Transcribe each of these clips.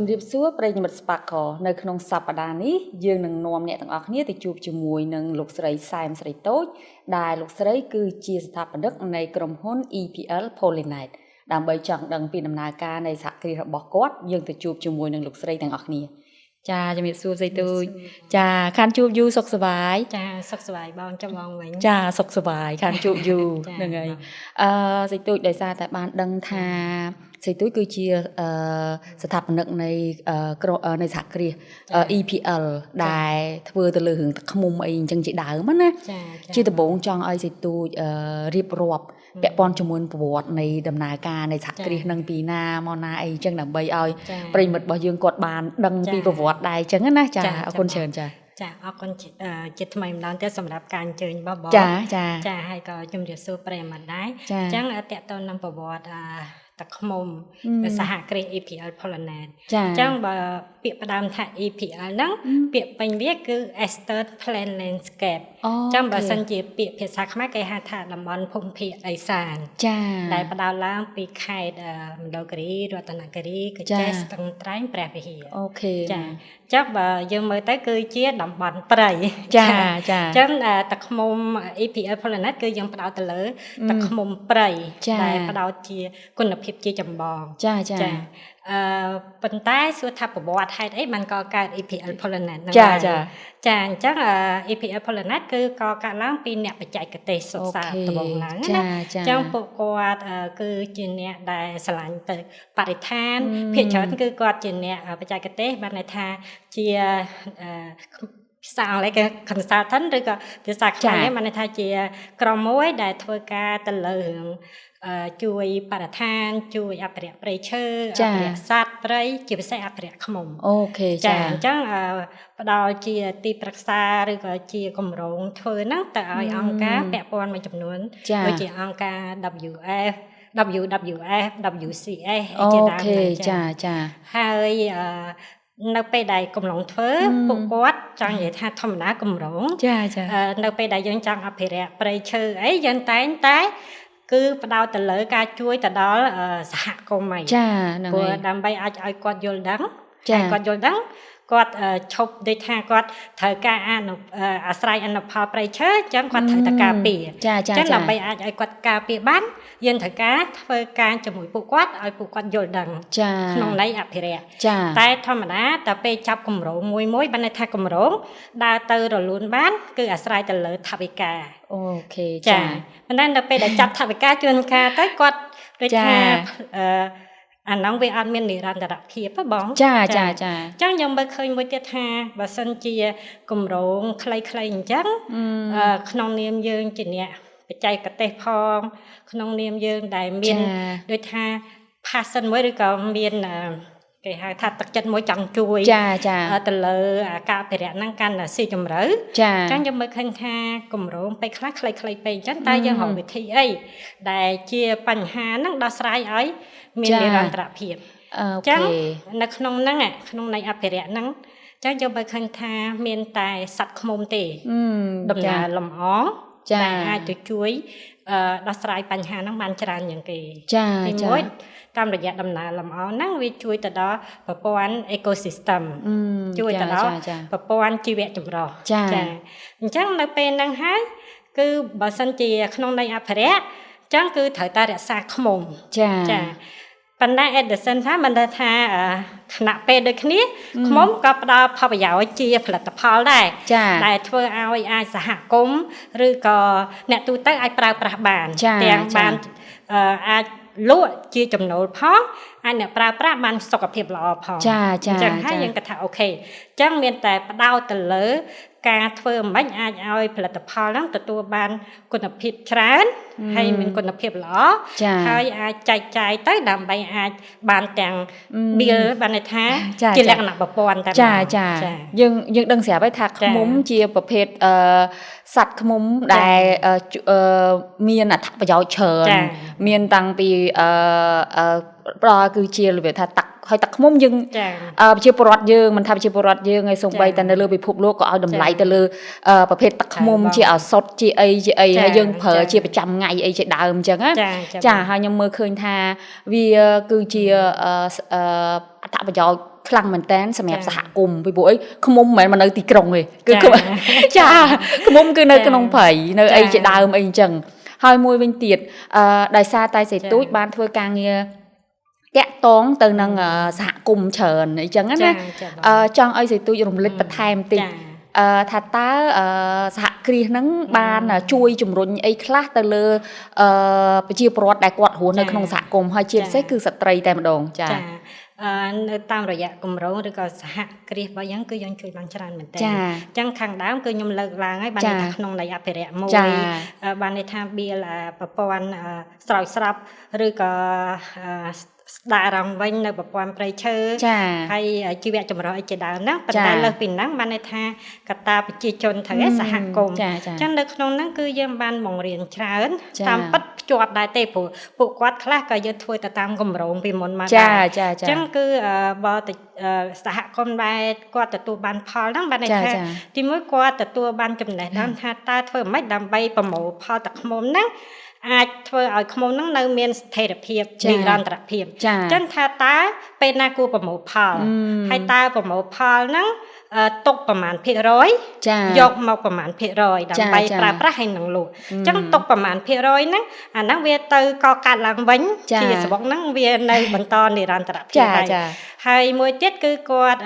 ជំរាបសួរប្រិយមិត្តស្ប៉ាកនៅក្នុងសប្តាហ៍នេះយើងនឹងនាំអ្នកទាំងអស់គ្នាទៅជួបជាមួយនឹងលោកស្រីសែមស្រីតូចដែលលោកស្រីគឺជាស្ថាបនិកនៃក្រុមហ៊ុន EPL Polynet ដើម្បីចង់ដឹងពីដំណើរការនៃសហគ្រាសរបស់គាត់យើងទៅជួបជាមួយនឹងលោកស្រីទាំងអស់គ្នាចាជំរាបសួរស្រីតូចចាខានជួបយូសុខសប្បាយចាសុខសប្បាយបងចាំបងវិញចាសុខសប្បាយខានជួបយូហ្នឹងហើយស្រីតូចដោយសារតែបានដឹងថាស្រីទូចគឺជាស្ថាបនិកនៃសហគ្រាស EPL ដែលធ្វើទៅលើរឿងទឹកឃ្មុំអីអញ្ចឹងជាដើមណាជាដំបូងចង់ឲ្យស្រីទូចរៀបរាប់ពាក់ព័ន្ធជាមួយប្រវត្តិនៃដំណើរការនៃសហគ្រាសនឹងពីណាមកណាអីអញ្ចឹងដើម្បីឲ្យប្រិយមិត្តរបស់យើងគាត់បានដឹងពីប្រវត្តិដែរអញ្ចឹងណាចាអរគុណច្រើនចាអរគុណជាថ្មីម្ដងទៀតសម្រាប់ការអញ្ជើញរបស់បងចាហើយក៏ជំរាបសួរប្រិយមិត្តដែរអញ្ចឹងតកតទៅនឹងប្រវត្តិទឹកឃ្មុំសហគ្រាស EPL Polynet អញ្ចឹងបើពាក្យផ្ដើមថា EPL ហ្នឹងពាក្យពេញវាគឺ Eastern Plain Landscape អញ្ចឹងបើសិនជាពាក្យភាសាខ្មែរគេហៅថាតំបន់ភូមិភាគឦសានដែលផ្ដោតឡើងពីខេត្តមណ្ឌលគិរីរតនគិរីកញ្ចេះស្ទឹងត្រែងព្រះវិហារអូខេចាចឹងបើយើងមើលទៅគឺជាតំបន់ព្រៃចាចឹងទឹកឃ្មុំ EPL Polynet គឺយើងផ្ដោតទៅលើទឹកឃ្មុំព្រៃដែលផ្ដោតជាគុណភាពជាចម្បងចាប៉ុន្តែសួរថាប្រវត្តិហេតុអីបានកកើត EPL Polynet ហ្នឹងចាអញ្ចឹង EPL Polynet គឺកកើតឡើងពីអ្នកបច្ចេកទេសសិក្សាដំបូងឡើងណាអញ្ចឹងពួកគាត់គឺជាអ្នកដែលឆ្លាញ់ទៅបរិស្ថានភាគច្រើនគឺគាត់ជាអ្នកបច្ចេកទេសបានន័យថាជាភាសាអង់គ្លេសគេ consultant ឬក៏ភាសាខ្មែរបានន័យថាជាក្រុមមួយដែលធ្វើការទៅលើរឿងជួយបរិស្ថានជួយអភិរក្សព្រៃឈើអភិរក្សសត្វព្រៃជាពិសេសអភិរក្សឃ្មុំអូខេចាអញ្ចឹងផ្ដល់ជាទីប្រឹក្សាឬក៏ជាគម្រោងធ្វើហ្នឹងទៅឲ្យអង្គការពាក់ព័ន្ធមួយចំនួនដូចជាអង្គការ WWF WCS អីជាដើមចាហើយនៅពេលដែលកំឡុងធ្វើពួកគាត់ចង់និយាយថាធម្មតាគម្រោងនៅពេលដែលយើងចង់អភិរក្សព្រៃឈើអីយើងតែងតែគឺផ្ដោតទៅលើការជួយទៅដល់សហគមន៍ហ្នឹងព្រោះដើម្បីឲ្យគាត់យល់ដឹងគាត់យល់ដឹងគាត់ឈប់ដូចថាគាត់ត្រូវការអាស្រ័យអនុផលព្រៃឈើអញ្ចឹងគាត់ត្រូវតែការពារអញ្ចឹងដើម្បីឲ្យគាត់ការពារបានយើងត្រូវការធ្វើការជាមួយពួកគាត់ឲ្យពួកគាត់យល់ដឹងក្នុងន័យអភិរក្សតែធម្មតាតែពេលចាប់គម្រោងមួយបានន័យថាគម្រោងដើរទៅរលូនបានគឺអាស្រ័យទៅលើថវិកាអូខេប៉ុន្តែដល់ពេលដែលចាប់ថវិកាជួនកាលទៅគាត់ដូចថាអាហ្នឹងវាអត់មាននិរន្តរភាពទេបងចាអញ្ចឹងខ្ញុំមើលឃើញមួយទៀតថាបើសិនជាគម្រោងខ្លីៗអញ្ចឹងក្នុងនាមយើងជាអ្នកបច្ចេកទេសផងក្នុងនាមយើងដែលមានដូចថា passion មួយឬក៏មានគេហៅថាទឹកចិត្តមួយចង់ជួយទៅលើការអភិរក្សហ្នឹងកាន់តែស៊ីជម្រៅអញ្ចឹងខ្ញុំមើលឃើញថាគម្រោងពេលខ្លះខ្លីៗពេកអញ្ចឹងតែយើងរកវិធីអីដែលជាបញ្ហាហ្នឹងដោះស្រាយឲ្យមាននិរន្តរភាពអញ្ចឹងនៅក្នុងហ្នឹងក្នុងន័យអភិរក្សហ្នឹងអញ្ចឹងយើងមើលឃើញថាមានតែសត្វឃ្មុំទេដំណើរលំអងដែលអាចទៅជួយដោះស្រាយបញ្ហាហ្នឹងបានច្រើនជាងគេទីមួយតាមរយៈដំណើរលំអងហ្នឹងវាជួយទៅដល់ប្រព័ន្ធ ecosystem ជួយទៅដល់ប្រព័ន្ធជីវៈចម្រុះអញ្ចឹងនៅពេលហ្នឹងហើយគឺបើសិនជាក្នុងន័យអភិរក្សអញ្ចឹងគឺត្រូវតែរក្សាឃ្មុំប៉ុន្តែ Edison ថាមិនដឹងថាខណៈពេលដូចគ្នាឃ្មុំក៏ផ្ដល់ផលប្រយោជន៍ជាផលិតផលដែរដែលធ្វើឲ្យអាចសហគមន៍ឬក៏អ្នកទូទៅអាចប្រើប្រាស់បានទាំងបានអាចលក់ជាចំណូលផងអាចអ្នកប្រើប្រាស់បានសុខភាពល្អផងអញ្ចឹងហើយយើងគិតថាអូខេអញ្ចឹងមានតែផ្ដោតទៅលើការធ្វើមិនអាចឲ្យផលិតផលហ្នឹងទទួលបានគុណភាពច្រើនហើយមានគុណភាពល្អហើយអាចចែកចាយទៅដើម្បីអាចបានទាំង bill បានន័យថាជាលក្ខណៈប្រព័ន្ធតែយើងដឹងស្រាប់ហើយថាឃ្មុំជាប្រភេទសត្វឃ្មុំដែលមានអត្ថប្រយោជន៍ច្រើនមានតាំងពីគឺជារបៀបថាទឹកហើយទឹកឃ្មុំយើងប្រជាពលរដ្ឋយើងមិនថាប្រជាពលរដ្ឋយើងហើយសូម្បីតែនៅលើពិភពលោកក៏ឲ្យតម្លៃទៅលើប្រភេទទឹកឃ្មុំជាឱសថជាអីហើយយើងប្រើជាប្រចាំថ្ងៃអីជាដើមអញ្ចឹងចាហើយខ្ញុំមើលឃើញថាវាគឺជាអត្ថប្រយោជន៍ ខ្លាំងមែនតើសម្រាប់សហគមន៍ពីព្រោះអីឃ្មុំមិនមែនមកនៅទីក្រុងទេគឺចាឃ្មុំគឺនៅក្នុងព្រៃនៅអីជាដើមអីអញ្ចឹងហើយមួយវិញទៀតដោយសារតែសេទូចបានធ្វើការងារតាក់តងទៅនឹងសហគមន៍ច្រើនអញ្ចឹងណាចង់ឲ្យសេទូចរំលឹកបន្ថែមតិចថាតើសហគ្រាសហ្នឹងបានជួយជំរុញអីខ្លះទៅលើប្រជាពលរដ្ឋដែលគាត់រស់នៅក្នុងសហគមន៍ហើយជាពិសេសគឺស្ត្រីតែម្ដងចានៅតាមរយៈគម្រោងឬក៏សហគ្រាសរបស់យើងគឺយើងជួយបានច្រើនមែនតើអញ្ចឹងខាងដើមគឺខ្ញុំលើកឡើងហើយបានថាក្នុងន័យអភិរក្សមួយបានន័យថាបៀលប្រព័ន្ធស្រោចស្រពឬក៏ស្ដាររងវិញនៅប្រព័ន្ធព្រៃឈើហើយជីវៈចម្រុះអីជាដើមណាប៉ុន្តែលើសពីហ្នឹងបានន័យថាកត្តាប្រជាជនត្រូវសហគមន៍អញ្ចឹងនៅក្នុងហ្នឹងគឺយើងបានបង្រៀនច្រើនតាមពិតភ្ជាប់ដែរទេព្រោះពួកគាត់ខ្លះក៏យើងធ្វើទៅតាមគម្រោងពីមុនមកដែរអញ្ចឹងគឺបើសហគមន៍ដែលគាត់ទទួលបានផលហ្នឹងបានន័យថាទីមួយគាត់ទទួលបានចំណេះដឹងថាតើធ្វើម៉េចដើម្បីប្រមូលផលទឹកឃ្មុំហ្នឹងអាចធ្វើឲ្យឃ្មុំហ្នឹងនៅមានស្ថិរភាពនិរន្តរភាពអញ្ចឹងថាតើពេលណាគួរប្រមូលផលហើយតើប្រមូលផលហ្នឹងទុកប្រមាណភាគរយយកមកប្រមាណភាគរយដើម្បីប្រើប្រាស់ឲ្យនឹងលក់អញ្ចឹងទុកប្រមាណភាគរយហ្នឹងអាហ្នឹងវាទៅកកាត់ឡើងវិញជាសបុកហ្នឹងវានៅបន្តនិរន្តរភាពហើយមួយទៀតគឺគាត់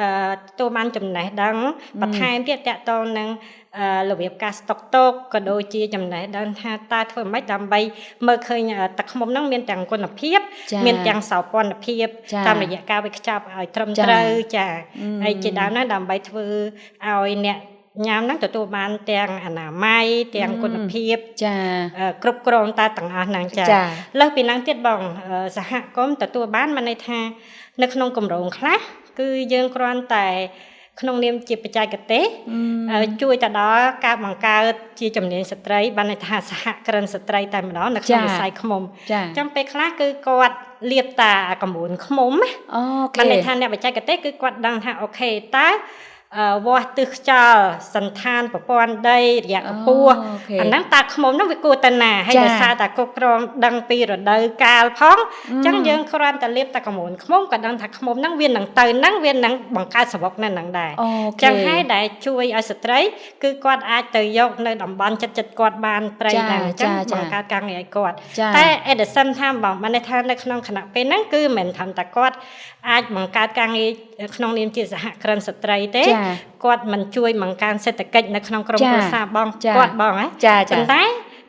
ទទួលបានចំណេះដឹងបន្ថែមទៀតតកតងនឹងរបៀបការស្តុកទុកក៏ដូចជាចំណេះដឹងថាតើធ្វើម៉េចដើម្បីមើលឃើញទឹកឃ្មុំហ្នឹងមានទាំងគុណភាពមានទាំងសោភ័ណភាពតាមរយៈការវេចខ្ចប់ឲ្យត្រឹមត្រូវចាហើយជាដើមណាដើម្បីធ្វើឲ្យអ្នកញ៉ាំហ្នឹងទទួលបានទាំងអនាម័យទាំងគុណភាពគ្រប់គ្រងតែទាំងអស់ហ្នឹងចាលើសពីហ្នឹងទៀតបងសហគមន៍ទទួលបានមានន័យថានៅក្នុងគម្រោងខ្លះគឺយើងគ្រាន់តែក្នុងនាមជាបច្ចេកទេសជួយទៅដល់ការបង្កើតជាជំនាញស្ត្រីបានន័យថាសហគ្រិនស្ត្រីតែម្ដងនៅក្នុងវិស័យឃ្មុំចាំពេលខ្លះគឺគាត់លាបតាកម្រួនឃ្មុំបានន័យថាអ្នកបច្ចេកទេសគឺគាត់ដឹងថាអូខេតើវាស់ទិសខ្យល់សន្តានប្រព័ន្ធដីរយៈកម្ពស់អាហ្នឹងតើឃ្មុំហ្នឹងវាគួរទៅណាហើយដោយសារតែគ្រប់គ្រងដឹងពីរដូវកាលផងអញ្ចឹងយើងគ្រាន់តែលាបតែកម្រួនឃ្មុំក៏ដឹងថាឃ្មុំហ្នឹងវានឹងទៅហ្នឹងវានឹងបង្កើតសបុកនៅហ្នឹងដែរអញ្ចឹងហើយដែលជួយឲ្យស្ត្រីគឺគាត់អាចទៅយកនៅតំបន់ចិត្តគាត់បានព្រៃហ្នឹងអញ្ចឹងបង្កើតការងារឲ្យគាត់តែ Edison ថាបងបានន័យថានៅក្នុងគណៈពេលហ្នឹងគឺមិនថាតែគាត់អាចបង្កើតការងារក្នុងនាមជាសហគ្រិនស្ត្រីទេគាត់មិនជួយបង្កើនសេដ្ឋកិច្ចនៅក្នុងក្រុមគ្រួសារបងគាត់បងហ៎ប៉ុន្តែ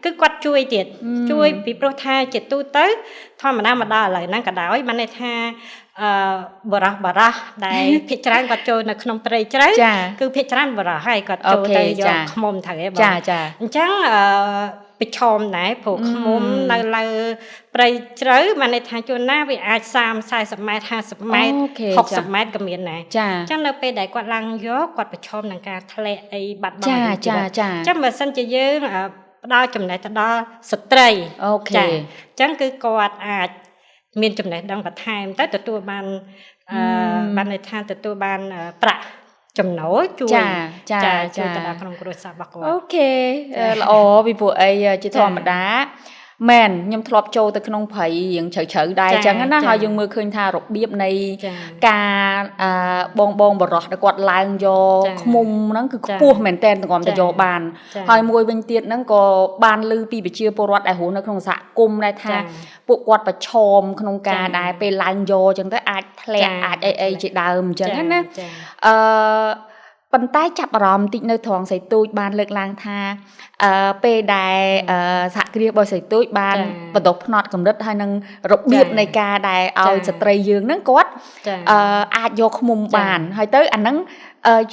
គឺគាត់ជួយទៀតជួយពីព្រោះថាជាទូទៅធម្មតាមកដល់ឥឡូវហ្នឹងក៏ដោយបានន័យថាបរោះដែលភាគច្រើនគាត់ចូលនៅក្នុងព្រៃជ្រៅគឺភាគច្រើនបរោះហើយគាត់ចូលទៅយកឃ្មុំត្រូវហ៎បងអញ្ចឹងប្រឈមដែរព្រោះឃ្មុំនៅលើព្រៃជ្រៅបានន័យថាជួនណាវាអាច30-40ម៉ែត្រ50ម៉ែត្រ60ម៉ែត្រក៏មានដែរអញ្ចឹងនៅពេលដែលគាត់ឡើងយកគាត់ប្រឈមនឹងការធ្លាក់អីបាត់បង់ជីវិតអញ្ចឹងបើសិនជាយើងផ្ដល់ចំណេះទៅដល់ស្ត្រីចាអញ្ចឹងគឺគាត់អាចមានចំណេះដឹងបន្ថែមទៅទទួលបានបានន័យថាទទួលបានប្រាក់ចំណូលជួយជួយទៅដល់ក្នុងគ្រួសាររបស់គាត់អូខេល្អពីព្រោះអីជាធម្មតាមែនខ្ញុំធ្លាប់ចូលទៅក្នុងព្រៃរៀងជ្រៅដែរអញ្ចឹងណាហើយយើងមើលឃើញថារបៀបនៃការបងបរោះដែលគាត់ឡើងយកឃ្មុំហ្នឹងគឺខ្ពស់មែនតើទាំងតែយកបានហើយមួយវិញទៀតហ្នឹងក៏បានឮពីប្រជាពលរដ្ឋដែលរស់នៅក្នុងសហគមន៍ដែរថាពួកគាត់ប្រឈមក្នុងការដែលពេលឡើងយកអញ្ចឹងទៅអាចធ្លាក់អាចអីជាដើមអញ្ចឹងណាប៉ុន្តែចាប់អារម្មណ៍តិចនៅត្រង់សៃទូចបានលើកឡើងថាពេលដែលសហគ្រាសរបស់សៃទូចបានបន្តផ្នត់កម្រិតហើយនឹងរបៀបនៃការដែលឲ្យស្ត្រីយើងហ្នឹងគាត់អាចយកឃ្មុំបានហើយទៅអាហ្នឹង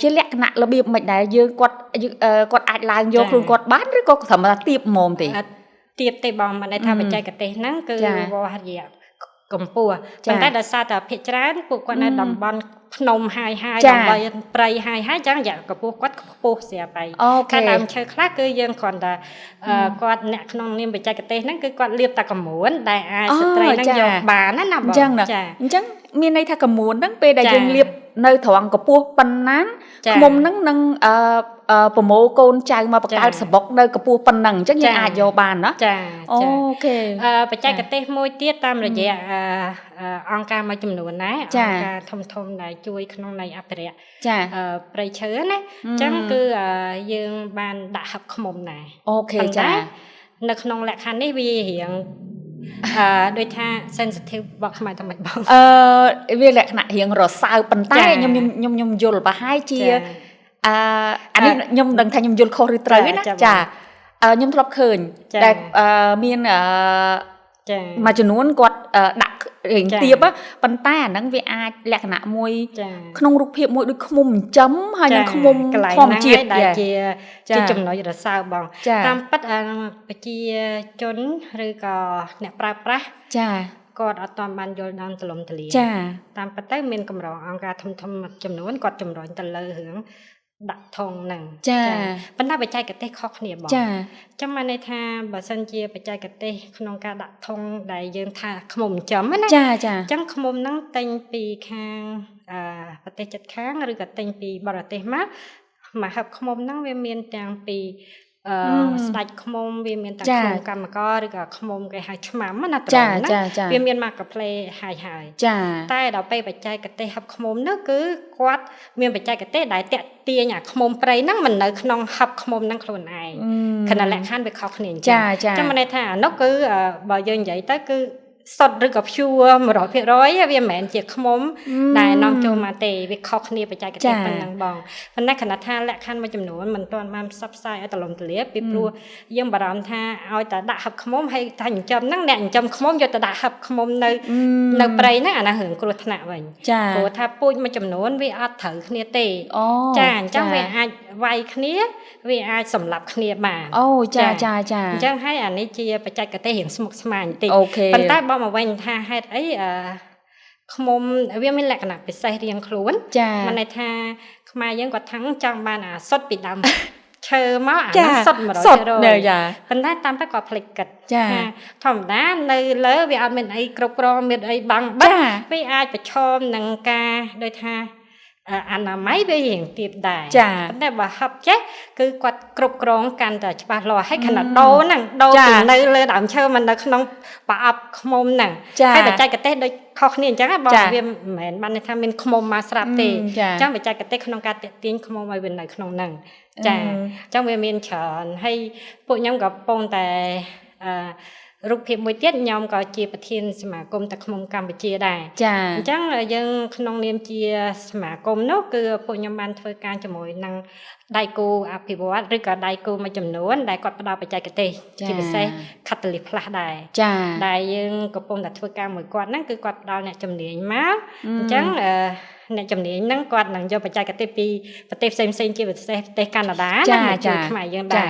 ជាលក្ខណៈរបៀបមិនដែលយើងគាត់អាចឡើងយកខ្លួនគាត់បានឬក៏ត្រឹមតែទៀបហ្មងទេទៀបទេបងមិនន័យថាបច្ចេកទេសហ្នឹងគឺវារយៈកម្ពស់ប៉ុន្តែដោយសារតែភាគច្រើនពួកគាត់នៅតំបន់ភ្នំហើយដើម្បីព្រៃហើយចឹងរយៈកម្ពស់គាត់ខ្ពស់ស្រាប់ហើយខាងដើមឈើខ្លះគឺយើងគ្រាន់តែគាត់អ្នកក្នុងនាមបច្ចេកទេសហ្នឹងគឺគាត់លាបតែកម្រួនដែលអាចស្ត្រីហ្នឹងយកបានណាបងចាអញ្ចឹងមានន័យថាកម្រួនហ្នឹងពេលដែលយើងលាប nơi thoáng có pua phần nán mồm nângประโมโกนใจมาประกาศสบกnơiกระปูปันนังจักยังอาจโยบานเนาะโอเคปัจจัยกระเตะมวยเตี้ยตามระยะองค์การมาจำนวนนะองค์การทมในช่วยขนมในอัปเดตไปเชิญนะจังคือยังบานด่าหับขมมไหนโอเคจ้าในขนมแหละคันนี้วีเหียงโดยท่าเซนซิทีฟบอกทำไมบ้างวีแหละขณะเหียงรสาวปันใต้ยมยุลปะให้เชียอันนี้ยมดังทางยมยุลคอริตรนะจ้ายมทบเขินแต่มีนมาจนวนกอดดักเห็นเตียบอ่ะปันใต้นั่งวีอาแหละขณะมวยขนมรูปเพียบมวยด้วยขมุมจ้ำให้ยังขมุมความเจียดได้เจียจะจำน้อยจะสาวบองตามปัดไปเจียจนหรือก็เนี่ยปลาปลาจ้ากอดอัตอนบันโยนดังตลมตะลีตามปัดใต้เมนกำรององการทำจำนวนกอดจำรอยตะเลหึงดักทองหนึ่งปัญหาปัจจัยกระเตะข้อขณีบอกจำมาในทางบัสันเจียปัจจัยกระเตะขนมการดักทองได้ยืนทาขมมจำนะจังขมมนั่งเต็งปีข้างประเทศจัดค้างหรือกระเต็งปีบริเตมาหับขมมนั่งเวียนเมียนต่างปีสไลด์ขมมเวียนเมียนต่างขมมกรรมก็หรือกับขมมไก่หายฉมัมมันตรงนะเวียนเมียนมากับเพลหายใต้เราไปปัจจัยกระเตะหับขมมนั่นคือกวาดเมียนปัจจัยกระเตะได้เตะเตียเนี่ยขมมไปนั่งมันเนื้อขนมหับขมมนั่งโคลนไอขนาดแหลกขั้นไปเขาขนินจ้ามาในทางนกคือบ่อยใหญ่แต่คือสดหรือกับชัว100%เวียนแมนเจียขมมได้น้องโจมาเตะวิเคราะห์นี่ไปใจกับเตะเป็นนางบองมันในขณะท่าและขั้นมาจำนวนมันตอนมาซับไซเอาตลมตะเลียปีปลัวยังบารามท่าเอาแต่ด่าหับขมมให้ถ่ายจำนั่งแหนจำขมมอยู่แต่ด่าหับขมมในไปนั่งอ่ะนะเหินกรุธนาวันโอ้ถ้าพูดมาจำนวนวิอาถือขณีเตะจ้าวิอาไวขณีวิอาสำหรับขณีมาจ้าให้อันนี้เจียไปใจกับเตะเห็นสมุกสมานติปันใต้บอกมาวันท่าให้ไอ้ขมมเวียไม่แหลกหนักไปใส่เรียงคล้วนมันในท่าขมายังกว่าทั้งจังบานสดปิดดำเชอมาสดมาเลยปันใต้ตามไปกว่าผลิตกัดธรรมดาในเลือวิอาเป็นไอ้กรบกรองเป็นไอ้บังบัดไม่อาจไปชมหนังกาโดยท่าอันนั้นไม่ไปเห็นตีบได้แต่ว่าฮับเจ๊คือกวาดกรบกรองกันแต่จะปารอให้ขนาดโดนั่งโดถึงในเลยดำเชื่อมันในขนมปลาอับขมมนั่งให้ไปใจกระเตะโดยข้อขณีจังบอกเวียนเหมือนมันในทางเป็นขมมมาสลับเตะจังไปใจกระเตะขนมการเตะตีนขมมมาเป็นในขนมนั่งจังเวียนเมียนเฉินให้พวกย้ำกับปงแต่รูปเพียบมวยเตี้ยยอมก็เจียประเทศสมาคมตะขมกัมพูชีได้จังยังขนมเนียมเจียสมาคมนกคือพวกยมบันเทอการจมูกนางได้กูอภิวัตหรือก็ได้กูมาจำนวนได้กอดประดาไปใจกระเตยที่เป็นเซ่คัตลิพลาได้ยังกบปมแต่เทอการเหมือนกอดนั่นคือกอดดาวเนี่ยจำเนียงม้าจังเนี่ยจำเนียงนั่งกอดหนังโยไปใจกระเตยปีประเทศเซมเซนที่เป็นเซ่ประเทศแคนาดานั่นคือขมายยังได้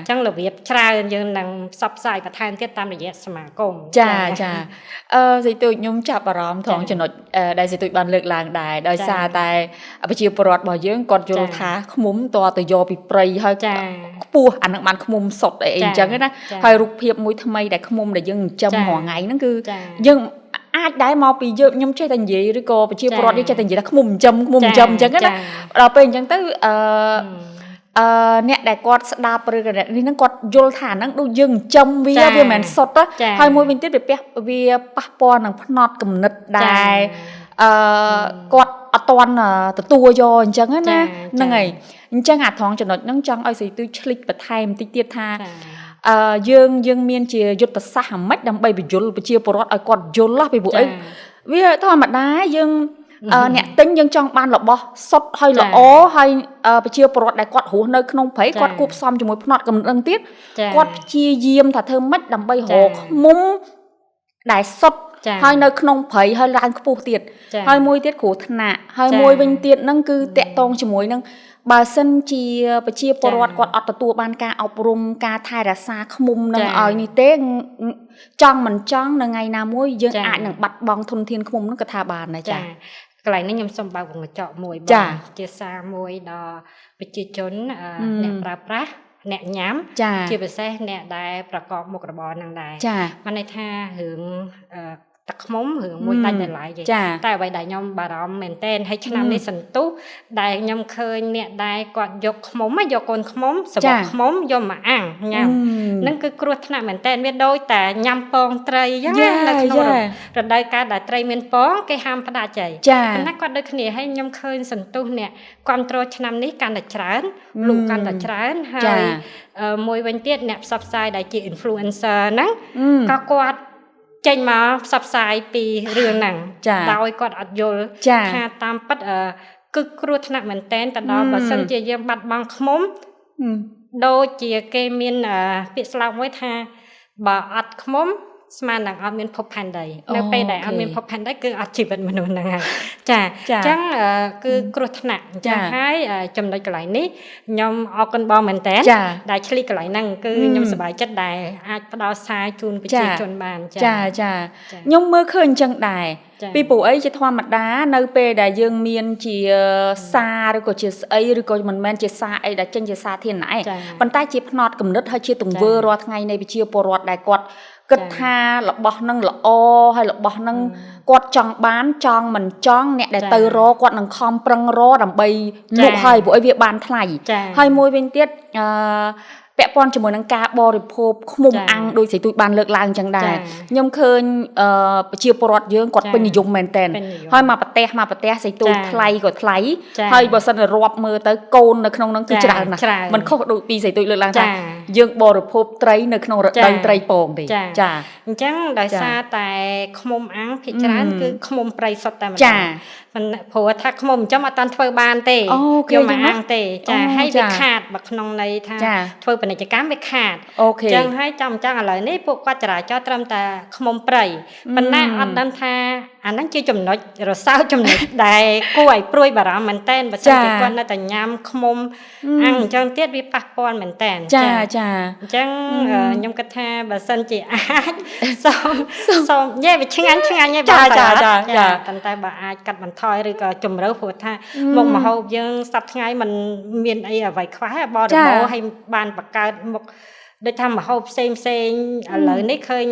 จังระเบียบชรายังนางซับไซประธานเทียตามระยะสมาคมสิตุยมจับอารมณ์ท้องจนได้สิตุยบันเลือกลางได้โดยซาแต่ไปเชียร์ปลอดบ่อยเยอะกอดโยธาขมุมตัวโยปีปรีให้ปูอันนั้นมันขมุมสดเองจังนะให้รูปเพียบมวยทำไมได้ขมุมได้ยังจำหัวไงนั่นคือยังอาจได้มาปีเยอะยมใช้ตันยีหรือก็ไปเชียร์ปลอดที่ใช้ตันยีแล้วขมุมจำจังนะเราเป็นจังตื้อเนี่ยได้กอดดาปรือกันเนี่ยนี่นั่งกอดโยธานั่งดูยังจำเวียเหมือนสดอะให้มวยวินติดไปเปียเวียปะปอนังพนอดกำนัดได้กอดตอนตัวโยนจังนะนั่งไงจังหาท้องจนนั่งจังไอ้สิตุ้ยชลิกประไทยมันติดเตียท่ายังเมียนเจียยุดประสาหมัดดำใบไปยุลไปเชียร์ปลอดไอ้กอดยุลละไปบุ๋ยเวียทอดมาได้ยังเนี่ยติ้งยังจังบานหลบบ่สดให้หลบอ๋อให้ไปเชียร์ปลอดได้กอดหัวในขนมไผ่กอดกูซ้อมจมูกพนอดกำลังติดกอดเชียร์เยี่ยมถ้าเธอมัดดำใบหอกมุ้งได้สดให้ในขนมไผ่ให้ร้านขปูเตียดให้มวยเตียดขู่ถนัดให้มวยเป็นเตียดนั่งคือแตะตองจมูกนั่งบาสันเชียไปเชียร์ปลอดกอดอัดตัวบานกาเอาปรุงกาไทยรักษาขมุมนั่งเอานี่เต้งจังมันจังนั่งไงนามวยยังอ่านนั่งบัดบองทุนเทียนขมุมนั่งกระทาบานนะจ๊ะกลายนั่งยำสมบัติของเจาะมวยบ้างเจสามวยดอไปเจจนเนี่ยปลาปลาเนี่ยย้ำเจไปเซ่เนี่ยได้ประกอบหมกระบอกนางได้มันในท่าหึง ตะขมหรือมวยตัดแต่หลายอย่างแต่ไว้ได้ย่อมบารอมเหมือนเต้นให้ชนะในสันตุได้ย่อมเคยเนี่ยได้กอดยกขมไม่ยกกนขมสบขมย่อมมาอ่างยำนั่นคือกลัวถนัดเหมือนเต้นเวียดโดยแต่ยำปองไตรยังไงเลยขนมเราได้การได้ไตรเมียนปองแกห้ามพระดาใจนั่นก็ได้ขณีให้ย่อมเคยสันตุเนี่ยความโตชนะนี้การดัดร้านลูกการดัดร้านให้มวยวันเตี้ยเนี่ยซับไซด์ได้จีอินฟลูเอนเซอร์นั่งก็กวาดใจมาซับไซด์ปีเรื่องหนังดาวกอดอัดโยลหาตามปัดคือกลัวถนัดเหมือนเต้นแต่ดาวบัสันเจียบัดบางขมโดยเจียเกมินปิดสลามไว้ท่าบ่อัดขมสมาหนังอัดเมียนพบแผ่นใดในไปใดอัดเมียนพบแผ่นได้คืออัดจีบเป็นมนุษย์นะคะจ้าจังคือกลัวถนัดจะให้จำได้กลายนี้ยอมออกกันบอลเหมือนเต้นได้ชลิกลายนั่งคือยอมสบายจัดได้อาจพอดาวสายจูนไปจีจนบานจ้ายอมเมื่อคืนจังได้ปีปู่ไอ้จะทำมัดดาในเปได้ยังเมียนจีซาหรือก็จีไอหรือก็มันแมนจีซาไอได้จังจีซาที่ไหนปันใต้จีพนอดกำเนิดให้จีตุงเวอร์รอทั้งไงในไปเชียร์ปรอดได้กอดกึศธาหลับบอนั่งหลับโอให้หลับบอนั่งกอดจังบ้านจังมันจังเนี่ยได้เตยรอกอดนังคอมปรังรอดำใบลูกให้ปู่ไอเวียบานไทยให้มวยเป็นเตี้ยแปะปอนจมูกนังกาบริโภคมุมอังโดยสิตุบานเลิกลางจังได้ยมเคยเชียร์ปรอดเยอะกอดเป็นนิยมแมนเทนให้มาปะเตะสิตุไทยกอดไทยให้บริษัทรอบมือเตยโกนในขนมนังคือจรานะมันเข้าดูปีสิตุเลิกลางจังยังบริโภคไตรในขนมได้ไตรปองดิจ้าจังได้ซาแต่ขมอังพิจารณาคือขมไตรสดแต่มันผัวทักขมจะมาตอนเทอร์บานเตะโยมาอังเตะจะให้ไปขาดบักนองในทางเทอร์เป็นกิจการไปขาดจังให้จำจังอะไรนี่พวกก็จะจอตรำแต่ขมไตรมันน่าอัดดันทาอันนั้นชื่อจำนวนเราเศร้าจำนวนได้กล้วยปลุยบารมันเต้นบัดสังเกตก่อนน่าแต่ยำขมอังจังเตี้ยวิปักปอนเหมือนเต้นจังยำกระทาบัดสันจีอาสองแย่ไปช่างแย่บ้าตันแต่บ่อากัดมันทอยหรือก็จุ่มเรือหัวท่ามองมาเขายังสับไงมันมีไอ้ไว้คว้าบอดโบให้บานปากกาได้ทำมาเขาเซ็งอะไรนี่เคย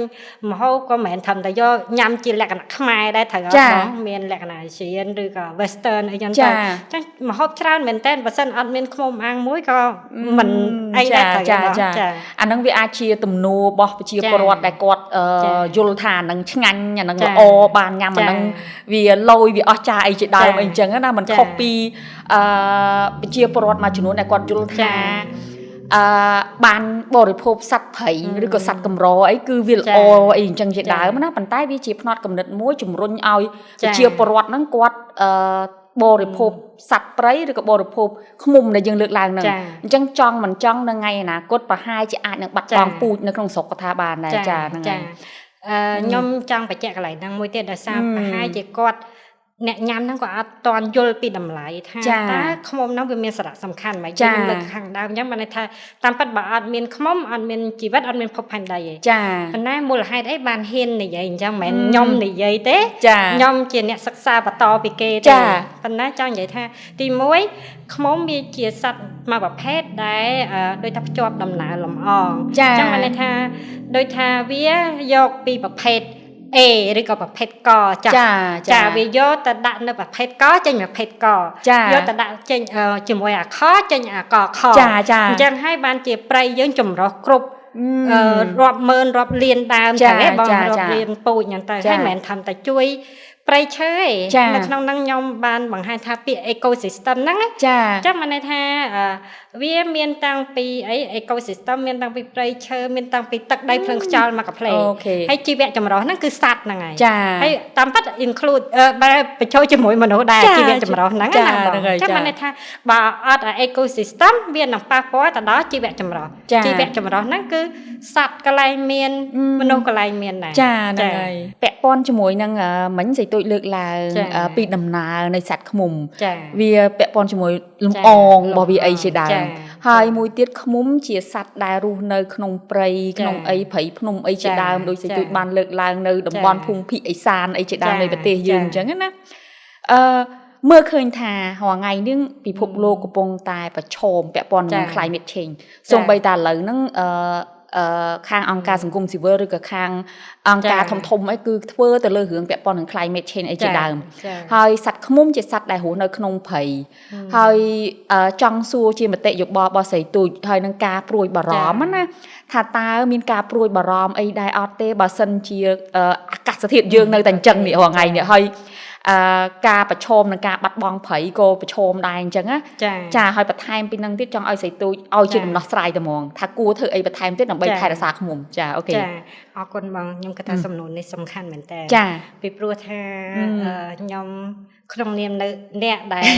มาเขาก็เหมือนทำแต่ย่อยำจีแหลกหนักไม้ได้ถ่ายเอาเมียนแหลกหนักเชียนหรือก็เวสเทิร์นอะไรอย่างเงี้ยจังมาเขาชราเหมือนเต้นภาษาอัดเมียนขมอังมุ้ยก็มันไอ้ได้ถ่ายเอาอันนั้นวิอาชีตุ่มนูบอกไปเชียร์ปรวัติได้กอดยุลธานังช่างอย่างนังโอบานยำมันนังวิลอยวิอาจารย์ไอ้จีได้เหมือนจังนะมันคอปีไปเชียร์ปรวัติมาชนุนได้กอดยุลธาบานบริโภคสัตว์ไผ่หรือก็สัตว์กำร้อยคือวิลโอไอ้จังเจดายมันน่าปันใต้วิจิพนอดกำเนิดม้วยจุ่มรุ่นเอาเชียร์ปรวัตินั่งกอดบริโภคสัตว์ไตรหรือก็บริโภคขมุมในยังเลือกลางหนึ่งจังจังมันจังยังไงนะกดปะให้จะอ่านอย่างบัดบางปูในขนมศกทาบานนะจ้ายังไงยมจังไปแจกอะไรนั่งมวยเตะได้ทราบปะให้จะกอดเนี่ยย้ำทั้งกว่าตอนโยลปีดำไหลท่าแต่ขมน้ำเป็นเมียนสระสำคัญไหมจะเป็นเลือกขังดาวย้ำมาในท่าตามปัจจุบันอันเมียนขมอันเมียนจีวัดอันเมียนพบพันใดมันน่ามูลให้ได้บานเฮนในใหญ่จังเหมือนยมในใหญ่เต้ยมเจียเนี่ยศึกษาปตอปีเกเต้มันน่าจังใหญ่ท่าตีมวยขมมีเจียสัตว์มาแบบเพศได้โดยทับจอบดำหนาลำอ่องจังมาในท่าโดยท่าเวียยกปีแบบเพศหรือก็แบบเพชรกอจ่าวิโยตดันแบบเพชรกอจะแบบเพชรกอโยตดันจะจมวยข้อจะกอคอจังให้บานเจ็บไปยังจมรอกรุบรอบเมินรอบเรียนตามแต่บางรอบเรียนปูอย่างแต่ให้แมนทำแต่ช่วยไปเชยในขนมนั่งยมบานบางให้ท่าปีเอโคซิสเต็มนั่งจังมาในท่าวิเมียนตังปีไอเอโคซิสเต็มเมียนตังปีไปเชยเมียนตังปีตักได้เพลิงจอลมากับเพลงให้จีเวะจำร้อนนั่นคือสัตว์นั่งไงให้ตามพัดอินคลูดไปโชว์จมูกมนุษย์ได้จีเวะจำร้อนนั่งนั่งจังมาในท่าบ่อัดเอโคซิสเต็มเวียนหนังปลาป้อแต่đóจีเวะจำร้อนจีเวะจำร้อนนั่นคือสัตว์กลายเมียนมนุษย์กลายเมียนไหนแปะป้อนจมูกนั่งเหมือนใส่ตัวเลือกลาปีดำนาในสัตว์ขมุมวีแปะปอนจมูกลุงอองบอวีไอเฉดายหายมวยเตี้ยขมุมเฉียสัตว์ได้รู้ในขนมเปรย์ขนมไอไผ่ขนมไอเฉดายโดยใส่ตัวบานเลือกลาในดมบอลพุงผีไอซานไอเฉดายในประเทศยืนจังงั้นนะเมื่อเคยทาหัวไงนึ่งปีพบโลกกระปงตายประชมแปะปอนมันคลายเม็ดเชงทรงใบตาเหลืองนั่ง ខាងអង្គការសង្គមស៊ីវិលឬក៏ខាងអង្គការធំៗអីគឺធ្វើទៅលើរឿងពាក់ព័ន្ធនឹង climate change អីជាដើមហើយសត្វឃ្មុំជាសត្វដែលរស់នៅក្នុងព្រៃហើយចង់សួរជាមតិយោបល់របស់ស្រីទូចហើយនឹងការព្រួយបារម្ភណាថាតើមានការព្រួយបារម្ភអីដែរអត់ទេបើសិនជាអាកាសធាតុយើងនៅតែអញ្ចឹងនេះរាល់ថ្ងៃនេះហើយការប្រឈមនឹងការបាត់បង់ព្រៃក៏ប្រឈមដែរអញ្ចឹងណាចាហើយបន្ថែមពីនឹងទៀតចង់ឲ្យស្រីទូចឲ្យជាដំណោះស្រាយតែហ្មងថាគួរធ្វើអីបន្ថែមទៀតដើម្បីថែរក្សាឃ្មុំចាអូខេចាអរគុណបងខ្ញុំគិតថាសំណួរនេះសំខាន់មែនតើចាពីព្រោះថាខ្ញុំក្នុងនាមនៅអ្នកដែល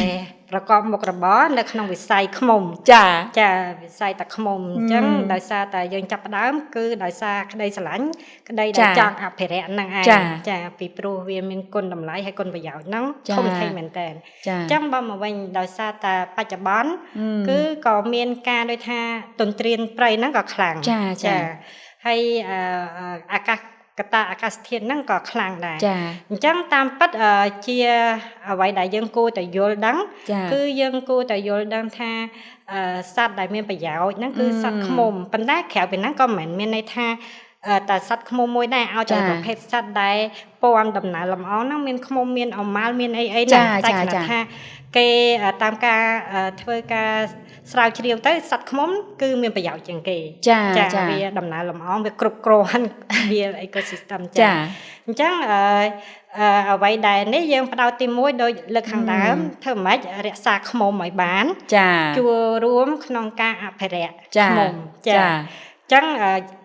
ប្រកបមុខរបរនៅក្នុងវិស័យឃ្មុំចាវិស័យតាឃ្មុំអញ្ចឹងដោយសារតែយើងចាប់ផ្ដើមគឺដោយសារក្តីស្រឡាញ់ក្តីដែលចង់អភិរក្សហ្នឹងឯងចាពីព្រោះវាមានគុណតម្លៃហើយគុណប្រយោជន៍ហ្នឹងធំធេងមែនតើអញ្ចឹងបើមកវិញដោយសារតែបច្ចុប្បន្នគឺក៏មានការដូចថាទន្ទ្រានព្រៃហ្នឹងក៏ខ្លាំងចាហើយកត្តាអាកាសធាតុហ្នឹងក៏ខ្លាំងដែរអញ្ចឹងតាមពិតជាអ្វីដែលយើងគួរតែយល់ដឹងគឺយើងគួរតែយល់ដឹងថាសត្វដែលមានប្រយោជន៍ហ្នឹងគឺសត្វឃ្មុំប៉ុន្តែក្រៅពីហ្នឹងក៏មិនមានន័យថាតែសត្វឃ្មុំមួយដែរឲ្យតែប្រភេទសត្វដែលពណ៌ដំណើរលំអងហ្នឹងមានឃ្មុំមានអមាល់មានអីហ្នឹងតែគណៈថាគេតាមការធ្វើការស្រាវជ្រាវទៅសត្វឃ្មុំគឺមានប្រយោជន៍ជាងគេចាវាដំណើរលំអងវាគ្រប់គ្រាន់វា ecosystem ចាអញ្ចឹងអ្វីដែលនេះយើងផ្ដោតទី1ដោយលើកខាងដើមធ្វើម៉េចរក្សាឃ្មុំឲ្យបានចូលរួមក្នុងការអភិរក្សឃ្មុំចាចឹង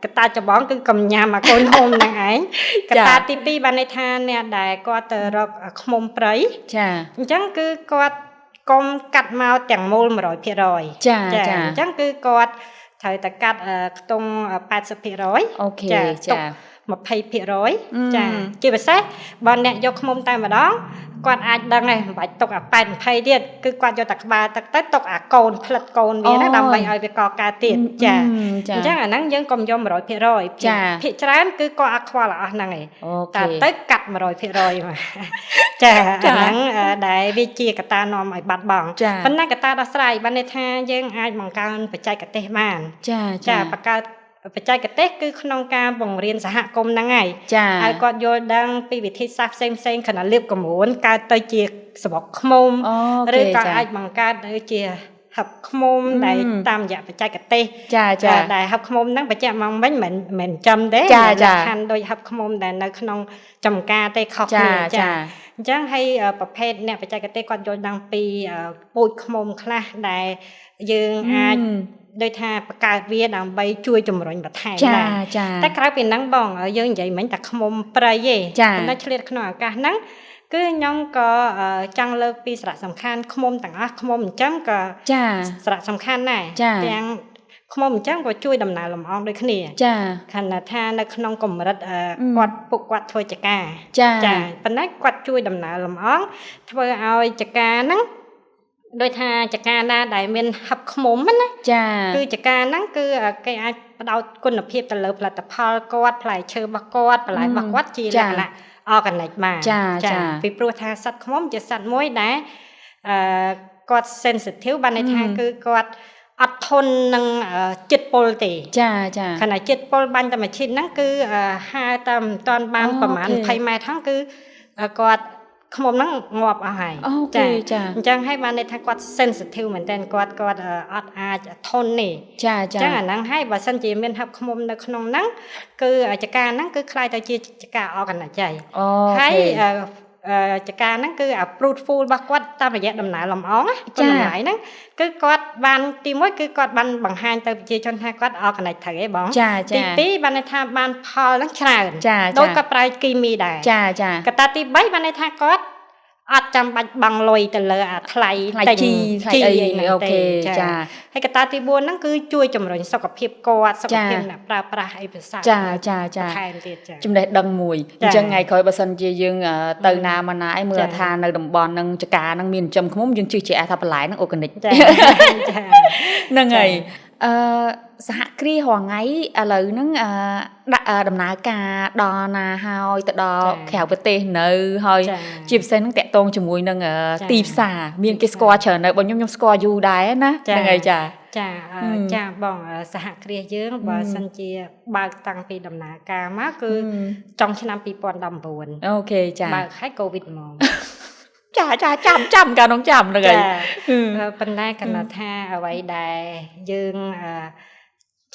កត្តាចម្បងគឺកុំញ៉ាំអាកូនឃ្មុំហ្នឹងឯងកត្តាទី2បានន័យថាអ្នកដែលគាត់ទៅរកឃ្មុំព្រៃអញ្ចឹងគឺគាត់កុំកាត់មកទាំងមូល 100% ចាអញ្ចឹងគឺគាត់ត្រូវតែកាត់ខ្ទង់ 80% អូខេចា20% ចាជាពិសេសបើអ្នកយកឃ្មុំតែម្ដងគាត់អាចដឹងឯងមិនបាច់ទុកអា80 20ទៀតគឺគាត់យកតែក្បាលទឹកទៅទុកអាកូនផ្លិតកូនវាហ្នឹងដើម្បីឲ្យវាកកើតទៀតចាអញ្ចឹងអាហ្នឹងយើងកុំយក 100% ភាគច្រើនគឺគាត់អត់ខ្វល់អស់ហ្នឹងឯងតែទៅកាត់ 100% មកចាអាហ្នឹងដែលវាជាកត្តានាំឲ្យបាត់បង់ប៉ុន្តែកត្តាដោះស្រាយបានន័យថាយើងអាចបង្កើនបច្ចេកទេសបានចាបង្កើតបច្ចេកទេសគឺក្នុងការបង្រៀនសហគមន៍ហ្នឹងហើយឲ្យគាត់យល់ដឹងពីវិធីសាស្ត្រផ្សេងៗខណៈលៀបកម្រួនកើតទៅជាស្បុកឃ្មុំឬក៏អាចបង្កើតទៅជាហឹបឃ្មុំដែលតាមរយៈបច្ចេកទេសដែលហឹបឃ្មុំហ្នឹងបច្ចេកមកវិញមិនចំទេលក្ខខណ្ឌដូចហឹបឃ្មុំដែលនៅក្នុងចំការទេខុសគ្នាចាអញ្ចឹងហើយប្រភេទអ្នកបច្ចេកទេសគាត់យល់ដឹងពីពូជឃ្មុំខ្លះដែលយើងអាចដោយថាបង្កើតវាដើម្បីជួយជំរុញបន្ថែមដែរតែក្រៅពីហ្នឹងបងយើងនិយាយមិញតែឃ្មុំព្រៃទេប៉ុន្តែឆ្លៀតក្នុងឱកាសហ្នឹងគឺខ្ញុំក៏ចង់លើកពីសារៈសំខាន់ឃ្មុំទាំងអស់ឃ្មុំអញ្ចឹងក៏សារៈសំខាន់ដែរទាំងឃ្មុំអញ្ចឹងក៏ជួយដំណើរលំអងដូចគ្នាខណៈថានៅក្នុងកម្រិតគាត់ធ្វើចការប៉ុន្តែគាត់ជួយដំណើរលំអងធ្វើឲ្យចការហ្នឹងដោយថាចការណាដែលមានហឹបឃ្មុំណាគឺចការហ្នឹងគឺគេអាចផ្ដោតគុណភាពទៅលើផលិតផលគាត់ផ្លែឈើរបស់គាត់បន្លែរបស់គាត់ជាលក្ខណៈ organic បានចាពីព្រោះថាសត្វឃ្មុំជាសត្វមួយដែលគាត់ sensitive បានន័យថាគឺគាត់អត់ធន់នឹងជាតិពុលទេចាខណៈជាតិពុលបាញ់តែមួយឈិតហ្នឹងគឺហើរតែមិនតាន់បានប្រហែល20ម៉ែត្រហ្នឹងគឺគាត់ឃ្មុំហ្នឹងងាប់អស់ហើយចាអញ្ចឹងហើយបានន័យថាគាត់ sensitive មែនតើគាត់អត់អាចធន់ទេចាអញ្ចឹងអាហ្នឹងហើយបើសិនជាមានហឹបឃ្មុំនៅក្នុងហ្នឹងគឺចការហ្នឹងគឺคล้ายទៅជាចការ organic ហើយចការហ្នឹងគឺអា fruitful របស់គាត់តាមរយៈដំណើរលំអងណាគុណតម្លៃហ្នឹងគឺគាត់បានទី1គឺគាត់បានបង្ហាញទៅប្រជាជនថាគាត់ organic ត្រូវឯងបងទី2បានន័យថាបានផលហ្នឹងច្រើនដោយគាត់ប្រើគីមីដែរកត្តាទី3បានន័យថាគាត់អត់ចាំបាច់បង់លុយទៅលើអាថ្លៃទិញជីអីអូខេចាហើយកត្តាទី4ហ្នឹងគឺជួយជំរុញសុខភាពគាត់សុខភាពអ្នកប្រើប្រាស់អីភាសាចាថែមទៀតចាចំណេះដឹងមួយអញ្ចឹងថ្ងៃក្រោយបើសិនជាយើងទៅណាមកណាអីមើលថានៅតំបន់ហ្នឹងចការហ្នឹងមានចិញ្ចឹមឃ្មុំយើងជឿជាក់ថាបន្លែហ្នឹងអូហ្គានិកចាហ្នឹងហើយសហគ្រាសរាល់ថ្ងៃឥឡូវហ្នឹងដាក់ដំណើរការដល់ណាហើយទៅដល់ក្រៅប្រទេសនៅហើយជាពិសេសហ្នឹងតាក់ទងជាមួយនឹងទីផ្សារមានគេស្គាល់ច្រើននៅបងខ្ញុំស្គាល់យូរដែរណាហ្នឹងហើយចា ចាបងសហគ្រាសយើងបើសិនជាបើកតាំងពីដំណើរការមកគឺចុងឆ្នាំ2019អូខេចាបើកហើយកូវីដហ្មងចាចាំកាលនោះចាំហ្នឹងហើយប៉ុន្តែកណ្ដាថាអ្វីដែលយើង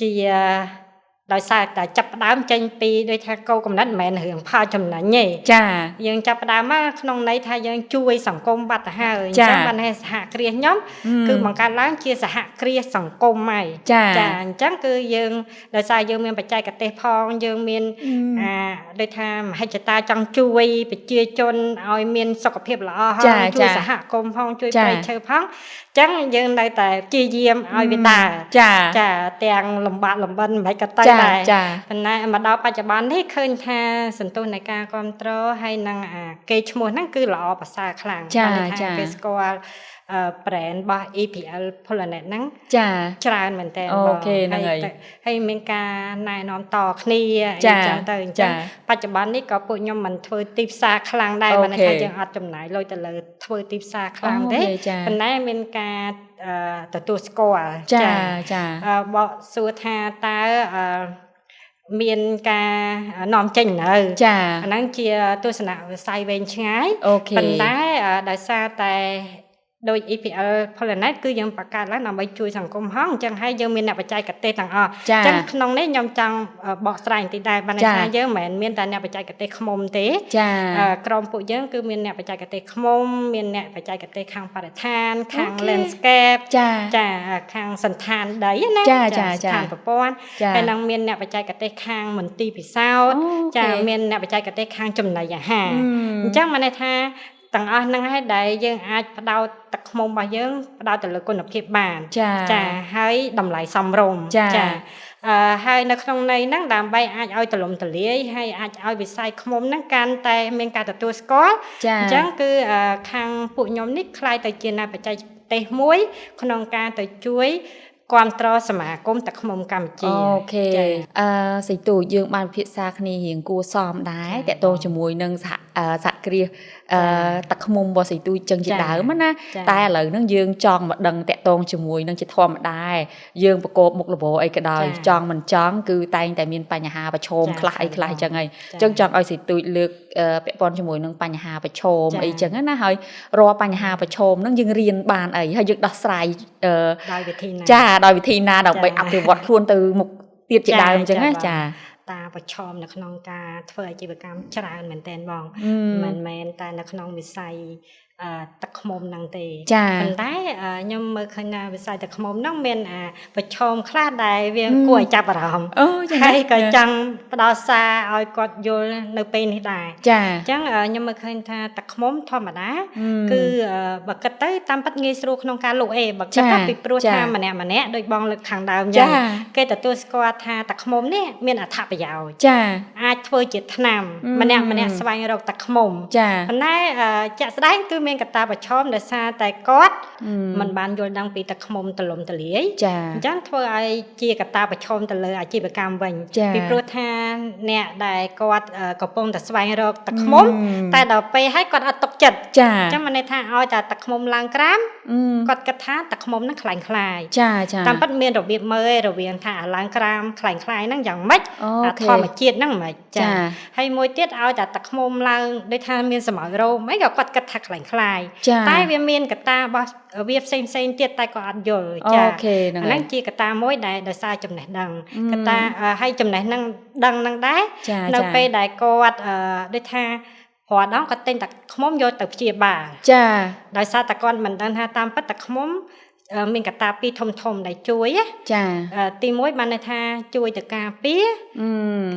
ជាដោយសារតែចាប់ផ្ដើមចេញពីដូចថាកោកំណត់មិនមែនរឿងផលចំណេញទេចាយើងចាប់ផ្ដើមមកក្នុងន័យថាយើងជួយសង្គមបាត់ទៅហើយអញ្ចឹងបានសហគ្រាសខ្ញុំគឺបង្កើតឡើងជាសហគ្រាសសង្គមហើយចាអញ្ចឹងគឺយើងដោយសារយើងមានបច្ចេកទេសផងយើងមានដូចថាមហិច្ឆតាចង់ជួយប្រជាជនឲ្យមានសុខភាពល្អហើយជួយសហគមន៍ផងជួយប្រៃឈើផងអញ្ចឹងយើងនៅតែព្យាយាមឲ្យវាដើរចាទាំងលំបាកលំបិនមិនក៏ទៅដែរប៉ុន្តែមកដល់បច្ចុប្បន្ននេះឃើញថាសន្ទុះនៃការគ្រប់គ្រងហើយនឹងគេឈ្មោះហ្នឹងគឺល្អប្រសើរខ្លាំងចាគេស្គាល់ brand របស់ EPL Planet ហ្នឹងច្រើនមែនតើអូខេហ្នឹងហើយមានការណែនាំតគ្នាអីចឹងទៅអញ្ចឹងបច្ចុប្បន្ននេះក៏ពួកខ្ញុំមិនធ្វើទីផ្សារខ្លាំងដែរបើថាយើងអត់ចំណាយលុយទៅលើធ្វើទីផ្សារខ្លាំងទេប៉ុន្តែមានការទទួលស្គាល់ចាបកសួរថាតើមានការនាំចេញនៅអាហ្នឹងជាទស្សនវិស័យវែងឆ្ងាយប៉ុន្តែដោយសារតែដោយ EPL Planet គឺយើងបង្កើតឡើងដើម្បីជួយសង្គមហងអញ្ចឹងហើយយើងមានអ្នកបច្ចេកទេសទាំងអស់អញ្ចឹងក្នុងនេះខ្ញុំចង់បកស្រាយបន្តិចដែរបានថាយើងមិនមែនមានតែអ្នកបច្ចេកទេសឃ្មុំទេក្រុមពួកយើងគឺមានអ្នកបច្ចេកទេសឃ្មុំមានអ្នកបច្ចេកទេសខាងបរិស្ថានខាង landscape ចាខាងសន្តានដីណាស្ថានប្រព័ន្ធហើយនឹងមានអ្នកបច្ចេកទេសខាងមន្ទីរពិសោធន៍ចាមានអ្នកបច្ចេកទេសខាងចំណីអាហារអញ្ចឹងបានថាទាំងអស់ហ្នឹងហើយដែលយើងអាចផ្ដោតទឹកឃ្មុំរបស់យើងផ្ដោតទៅលើគុណភាពបានចាហើយតម្លៃសមរម្យហើយនៅក្នុងន័យហ្នឹងដើម្បីអាចឲ្យទូលំទូលាយហើយអាចឲ្យវិស័យឃ្មុំហ្នឹងកាន់តែមានការទទួលស្គាល់អញ្ចឹងគឺខាងពួកខ្ញុំនេះខ្លាយទៅជាអ្នកបច្ចេកទេសមួយក្នុងការទៅជួយគ្រប់គ្រងសមាគមទឹកឃ្មុំកម្ពុជាអូខេសីទូយើងបានពិភាក្សាគ្នារៀងគួរសមដែរតកតងជាមួយនឹងសហគ្រាសទឹកឃ្មុំរបស់សីទូចឹងជាដើមណាតែឥឡូវហ្នឹងយើងចង់មកដឹងតកតងជាមួយនឹងជាធម្មតាយើងប្រកបមុខរបរអីក៏ដោយចង់មិនចង់គឺតែងតែមានបញ្ហាប្រឈមខ្លះអីខ្លះចឹងហើយអញ្ចឹងចង់ឲ្យសីទូលើកពាក់ព័ន្ធជាមួយនឹងបញ្ហាប្រឈមអីចឹងណាហើយរាល់បញ្ហាប្រឈមហ្នឹងយើងរៀនបានអីហើយយើងដោះស្រាយដោយវិធីណាដោយវិធីណាដើម្បីអភិវឌ្ឍខ្លួនទៅមុខទៀតជាដើមអញ្ចឹងណាចាតាប្រឈមនៅក្នុងការធ្វើអាជីវកម្មច្រើនមែនទែនបងមិនមែនតែនៅក្នុងវិស័យទឹកឃ្មុំហ្នឹងទេប៉ុន្តែខ្ញុំមើលឃើញថាវិស័យទឹកឃ្មុំហ្នឹងមានប្រឈមខ្លះដែលវាគួរឲ្យចាប់អារម្មណ៍ហើយក៏ចង់ផ្ដល់សារឲ្យគាត់យល់នៅពេលនេះដែរអញ្ចឹងខ្ញុំមើលឃើញថាទឹកឃ្មុំធម្មតាគឺបើគិតទៅតាមពិតងាយស្រួលក្នុងការលក់បើគិតទៅពីព្រោះថាម្នាក់ដូចបងលើកខាងដើមអញ្ចឹងគេទទួលស្គាល់ថាទឹកឃ្មុំនេះមានអត្ថប្រយោជន៍អាចធ្វើជាថ្នាំម្នាក់ស្វែងរកទឹកឃ្មុំប៉ុន្តែជាក់ស្ដែងគឺមានកត្តាប្រឈមដោយសារតែគាត់មិនបានយល់ដឹងពីទឹកឃ្មុំទូលំទូលាយអញ្ចឹងធ្វើឲ្យជាកត្តាប្រឈមទៅលើអាជីវកម្មវិញពីព្រោះថាអ្នកដែលគាត់កំពុងតែស្វែងរកទឹកឃ្មុំតែដល់ពេលហើយគាត់អត់ទុកចិត្តអញ្ចឹងមានន័យថាឲ្យតែទឹកឃ្មុំឡើងក្រាមគាត់គិតថាទឹកឃ្មុំហ្នឹងខ្លាញ់ខ្លាយតាមពិតមានរបៀបមើលរវាងថាឡើងក្រាមខ្លាញ់ខ្លាយហ្នឹងយ៉ាងម៉េចធម្មជាតិហ្នឹងមិនហើយមួយទៀតឲ្យតែទឹកឃ្មុំឡើងដូចថាមានសម្អល់រោមអីក៏គាត់គិតថាខ្លាញ់ខ្លាយតែវាមានកត្តារបស់វាផ្សេងទៀតតែក៏អត់យល់ហ្នឹងជាកត្តាមួយដែលដោយសារចំណេះដឹងកត្តាហើយចំណេះដឹងហ្នឹងដែរនៅពេលដែលគាត់ដូចថាព្រោះដងគាត់ទិញតែឃ្មុំយកទៅព្យាបាលដោយសារតែគាត់មិនដឹងថាតាមពិតតែឃ្មុំមានកត្តាពីរធំដែលជួយទី1បានន័យថាជួយទៅការពារ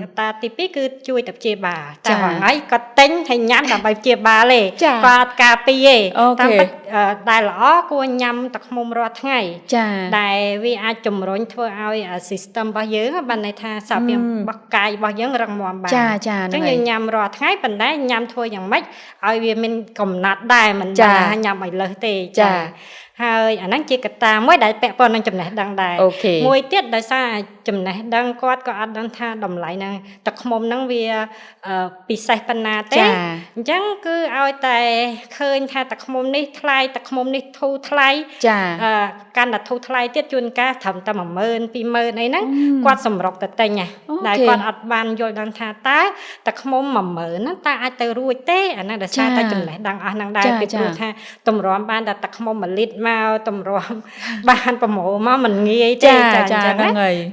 កត្តាទី2គឺជួយទៅព្យាបាលតែថ្ងៃគាត់ទិញហើយញ៉ាំដើម្បីព្យាបាលទេគាត់ការពារទេតាមពិតដែលល្អគួរញ៉ាំទឹកឃ្មុំរាល់ថ្ងៃដែលវាអាចជំរុញធ្វើឲ្យ system របស់យើងបានន័យថាសារពាង្គរបស់កាយរបស់យើងរឹងមាំបានអញ្ចឹងយើងញ៉ាំរាល់ថ្ងៃប៉ុន្តែញ៉ាំធ្វើយ៉ាងម៉េចឲ្យវាមានកំណត់ដែរមិនថាញ៉ាំឲ្យលើសទេហើយអាហ្នឹងជាកត្តាមួយដែលពាក់ព័ន្ធនឹងចំណេះដឹងដែរមួយទៀតដោយសារ ចំណេះដឹងគាត់ក៏អត់ដឹងថាតម្លៃហ្នឹងទឹកឃ្មុំហ្នឹងវាពិសេសប៉ុណ្ណាទេអញ្ចឹងគឺឲ្យតែឃើញថាទឹកឃ្មុំនេះថ្លៃទឹកឃ្មុំនេះធូរថ្លៃកាន់តែធូរថ្លៃទៀតជួនកាលត្រឹមតែ10000 20000អីហ្នឹងគាត់សម្រុកទៅទិញដែរគាត់អត់បានយល់ដឹងថាតើទឹកឃ្មុំ10000ហ្នឹងតើអាចទៅរួចទេអាហ្នឹងដោយសារតែចំណេះដឹងអស់ហ្នឹងដែរពីព្រោះថាតម្រាំបានតែទឹកឃ្មុំ1លីត្រមកតម្រាំបានប្រមូលមកមិនងាយទេចាអញ្ចឹងណា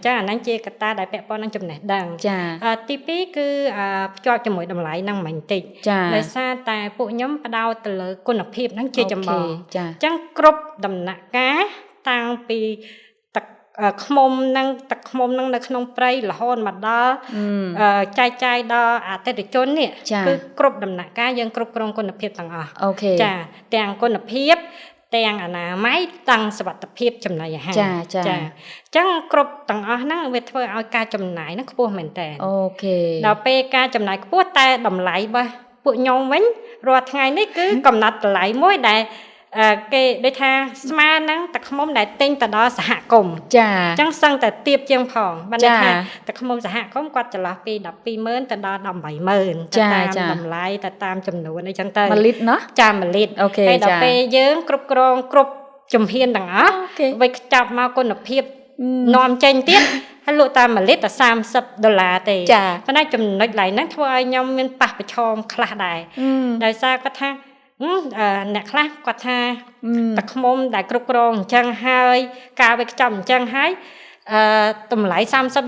ចាអាហ្នឹងជាកត្តាដែលពាក់ព័ន្ធនឹងចំណេះដឹងទី2គឺភ្ជាប់ជាមួយតម្លៃហ្នឹងមិនតិចដោយសារតែពួកខ្ញុំផ្ដោតទៅលើគុណភាពហ្នឹងជាចម្បងអញ្ចឹងគ្រប់ដំណាក់កាលតាំងពីទឹកឃ្មុំហ្នឹងទឹកឃ្មុំហ្នឹងនៅក្នុងព្រៃរហូតមកដល់ចែកចាយដល់អតិថិជននេះគឺគ្រប់ដំណាក់កាលយើងគ្រប់គ្រងគុណភាពទាំងអស់ចាទាំងគុណភាពទាំងអនាម័យទាំងសុវត្ថិភាពចំណីអាហារចាអញ្ចឹងគ្រប់ទាំងអស់ហ្នឹងវាធ្វើឲ្យការចំណាយហ្នឹងខ្ពស់មែនតើដល់ពេលការចំណាយខ្ពស់តែតម្លៃរបស់ពួកខ្ញុំវិញរាល់ថ្ងៃនេះគឺកំណត់តម្លៃមួយដែលគេដូចថាស្មើនឹងទឹកឃ្មុំដែលទិញទៅដល់សហគមន៍ចាអញ្ចឹងសឹងតែទៀបជាងផងបានន័យថាទឹកឃ្មុំសហគមន៍គាត់ចន្លោះពី120,000ទៅដល់180,000ទៅតាមតម្លៃទៅតាមចំនួនអីចឹងទៅ1លីត្រណាចា1លីត្រហើយដល់ពេលយើងគ្រប់គ្រងគ្រប់ជំហានទាំងអស់វិចខ្ចប់មកគុណភាពនាំចេញទៀតហើយលក់តាម1លីត្រតែ$30ទេប៉ុន្តែចំណុចឡើយហ្នឹងធ្វើឲ្យខ្ញុំមានប៉ះប្រឈមខ្លះដែរដោយសារគាត់ថាអ្នកខ្លះគាត់ថាទឹកឃ្មុំដែលគ្រប់គ្រងអញ្ចឹងហើយការវិចខ្ចប់អញ្ចឹងហើយតម្លៃ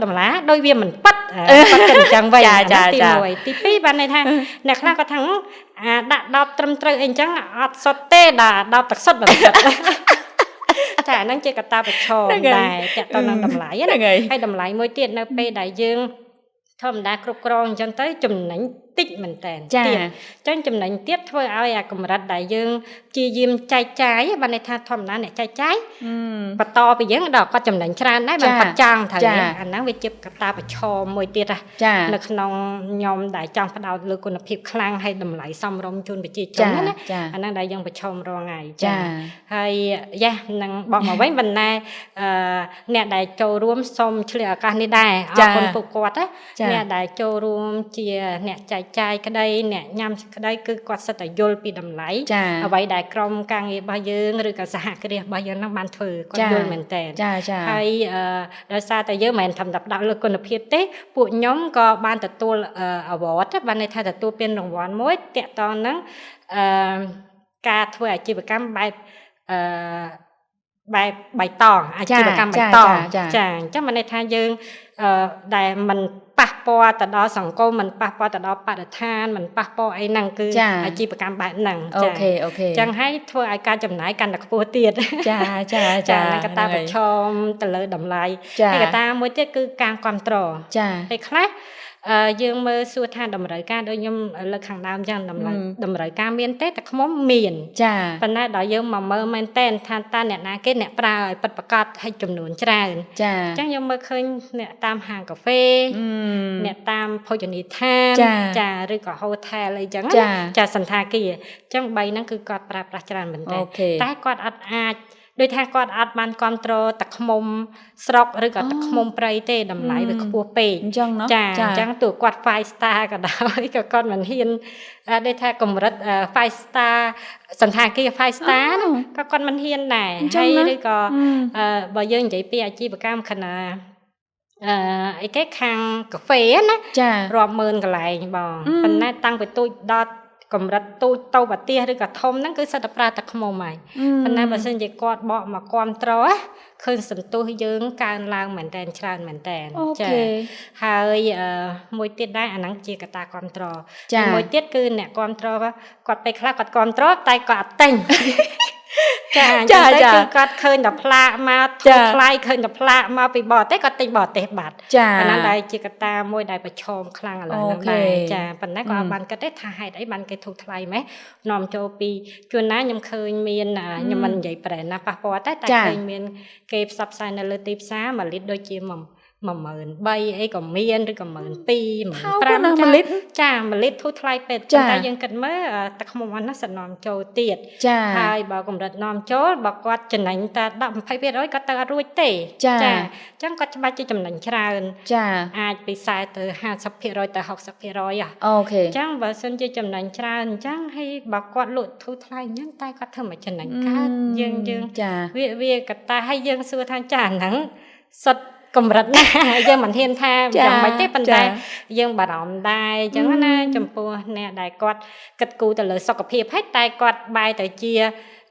$30ដោយវាមិនប៉ិតប៉ិតទៅអញ្ចឹងវិញទី1ទី2បានន័យថាអ្នកខ្លះគាត់ថាដាក់10ត្រឹមត្រូវអីអញ្ចឹងអត់សុទ្ធទេដល់ទឹកសុទ្ធមិនសុទ្ធចាហ្នឹងជាកត្តាប្រឈមដែរតាក់ទងនឹងតម្លៃណាហើយតម្លៃមួយទៀតនៅពេលដែលយើងធម្មតាគ្រប់គ្រងអញ្ចឹងទៅចំណេញតិចមែនតើទៀតអញ្ចឹងចំណេញទៀតធ្វើឲ្យអាកម្រិតដែលយើងព្យាយាមចែកចាយបានន័យថាធម្មតាអ្នកចែកចាយបន្តពីយើងដល់គាត់ចំណេញច្រើនដែរបានគាត់ចង់ត្រូវអាហ្នឹងវាជាកត្តាប្រឈមមួយទៀតនៅក្នុងខ្ញុំដែលចង់ផ្ដោតលើគុណភាពខ្លាំងហើយតម្លៃសមរម្យជូនប្រជាជនណាអាហ្នឹងដែលយើងប្រឈមរាល់ថ្ងៃហើយយ៉ានឹងបកមកវិញបណ្ណាអ្នកដែលចូលរួមសូមឆ្លៀតឱកាសនេះដែរអរគុណពួកគាត់អ្នកដែលចូលរួមជាអ្នកចែកចាយក្តីអ្នកញ៉ាំក្តីគឺគាត់សិតតែយល់ពីតម្លៃអ្វីដែលក្រុមការងាររបស់យើងឬក៏សហគ្រាសរបស់យើងនឹងបានធ្វើគាត់យល់មែនតើហើយដោយសារតែយើងមិនមែនធម្មតាផ្ដោតលើគុណភាពទេពួកខ្ញុំក៏បានទទួល award បានន័យថាទទួលពានរង្វាន់មួយតាក់ទងនឹងការធ្វើអាជីវកម្មបែបបៃតងអាជីវកម្មបៃតងចាអញ្ចឹងបានន័យថាយើងដែលមិនប៉ះពាល់ទៅដល់សង្គមមិនប៉ះពាល់ទៅដល់បរិស្ថានមិនប៉ះពាល់អីហ្នឹងគឺអាជីវកម្មបែបហ្នឹងចាអញ្ចឹងហើយធ្វើឲ្យការចំណាយកាន់តែខ្ពស់ទៀតចាហ្នឹងកត្តាប្រឈមទៅលើតម្លៃហើយកត្តាមួយទៀតគឺការគ្រប់គ្រងហើយខ្លះយើងមើលសួរថាតម្រូវការដូចខ្ញុំលើកខាងដើមចឹងតម្រូវការមានទេតែខ្មុំមានប៉ុន្តែដល់យើងមកមើលមែនតែនថាតើអ្នកណាគេអ្នកប្រើឲ្យពិតប្រាកដឲ្យចំនួនច្រើនអញ្ចឹងយើងមើលឃើញអ្នកតាមហាងកាហ្វេអ្នកតាមភោជនីយដ្ឋានចាឬក៏ហូថែលអីចឹងចាសន្តាគារអញ្ចឹង3ហ្នឹងគឺគាត់ប្រើប្រាស់ច្រើនមែនតែគាត់អត់អាចដោយថាគាត់អត់បានគ្រប់គ្រងទឹកឃ្មុំស្រុកឬក៏ទឹកឃ្មុំព្រៃទេតម្លៃវាខ្ពស់ពេកអញ្ចឹងចាអញ្ចឹងទោះគាត់ 5 star ក៏ដោយក៏គាត់មិនហ៊ានដូចថាកម្រិត5 star សន្តាគារ5 star ក៏គាត់មិនហ៊ានដែរហើយឬក៏បើយើងនិយាយពីអាជីវកម្មខណៈអីគេខាងកាហ្វេណារាប់ម៉ឺនកន្លែងបងប៉ុន្តែតាំងពីទូចដល់កម្រិតទូចតូបអាទិះឬក៏ធំហ្នឹងគឺសិតតែប្រើទឹកឃ្មុំហើយប៉ុន្តែបើសិនជាគាត់បកមកគ្រប់ត្រឃើញសន្ទុះយើងកើនឡើងមែនតែនច្រើនមែនតែនចាហើយមួយទៀតដែរអាហ្នឹងជាកត្តាគ្រប់ត្រមួយទៀតគឺអ្នកគ្រប់ត្រគាត់ពេលខ្លះគាត់គ្រប់ត្រតែគាត់អត់ទិញចាអញ្ចឹងទៅគឺគាត់ឃើញតែផ្លាកមកធូរថ្លៃឃើញតែផ្លាកមកពីបរទេសគាត់ទិញបរទេសបាត់អាហ្នឹងដែរជាកត្តាមួយដែលប្រឈមខ្លាំងឥឡូវហ្នឹងដែរចាប៉ុន្តែក៏អត់បានគិតទេថាហេតុអីបានគេធូរថ្លៃម៉េះនាំចូលពីជួនណាខ្ញុំឃើញមានខ្ញុំមិននិយាយប្រែណាប៉ះពាល់តែឃើញមានគេផ្សព្វផ្សាយនៅលើទីផ្សារ1លីត្រដូចជា 13000អីក៏មានឬក៏12000 15000ណា1លីត្រ ចា1លីត្រធូរថ្លៃពេទ្យតែយើងគិតមើលទឹកឃ្មុំអានោះសំណំចូលទៀតហើយបើកម្រិតនាំចូលបើគាត់ចំណេញតែ10-20%គាត់ទៅអត់រួចទេចាអញ្ចឹងគាត់ច្បាច់ជាចំណេញច្រើនចាអាចពី40ទៅ50%ទៅ60%អូខេអញ្ចឹងបើសិនជាចំណេញច្រើនអញ្ចឹងហើយបើគាត់លក់ធូរថ្លៃអញ្ចឹងតែគាត់ធ្វើមកចំណេញកើតយើងវាកត្តាឲ្យយើងសួរថាចាហ្នឹងសុទ្ធកម្រិតណាយើងមិនហ៊ានថាយ៉ាងម៉េចទេប៉ុន្តែយើងបារម្ភដែរអញ្ចឹងណាចំពោះអ្នកដែលគាត់គិតគូរទៅលើសុខភាពហើយតែគាត់បែរទៅជា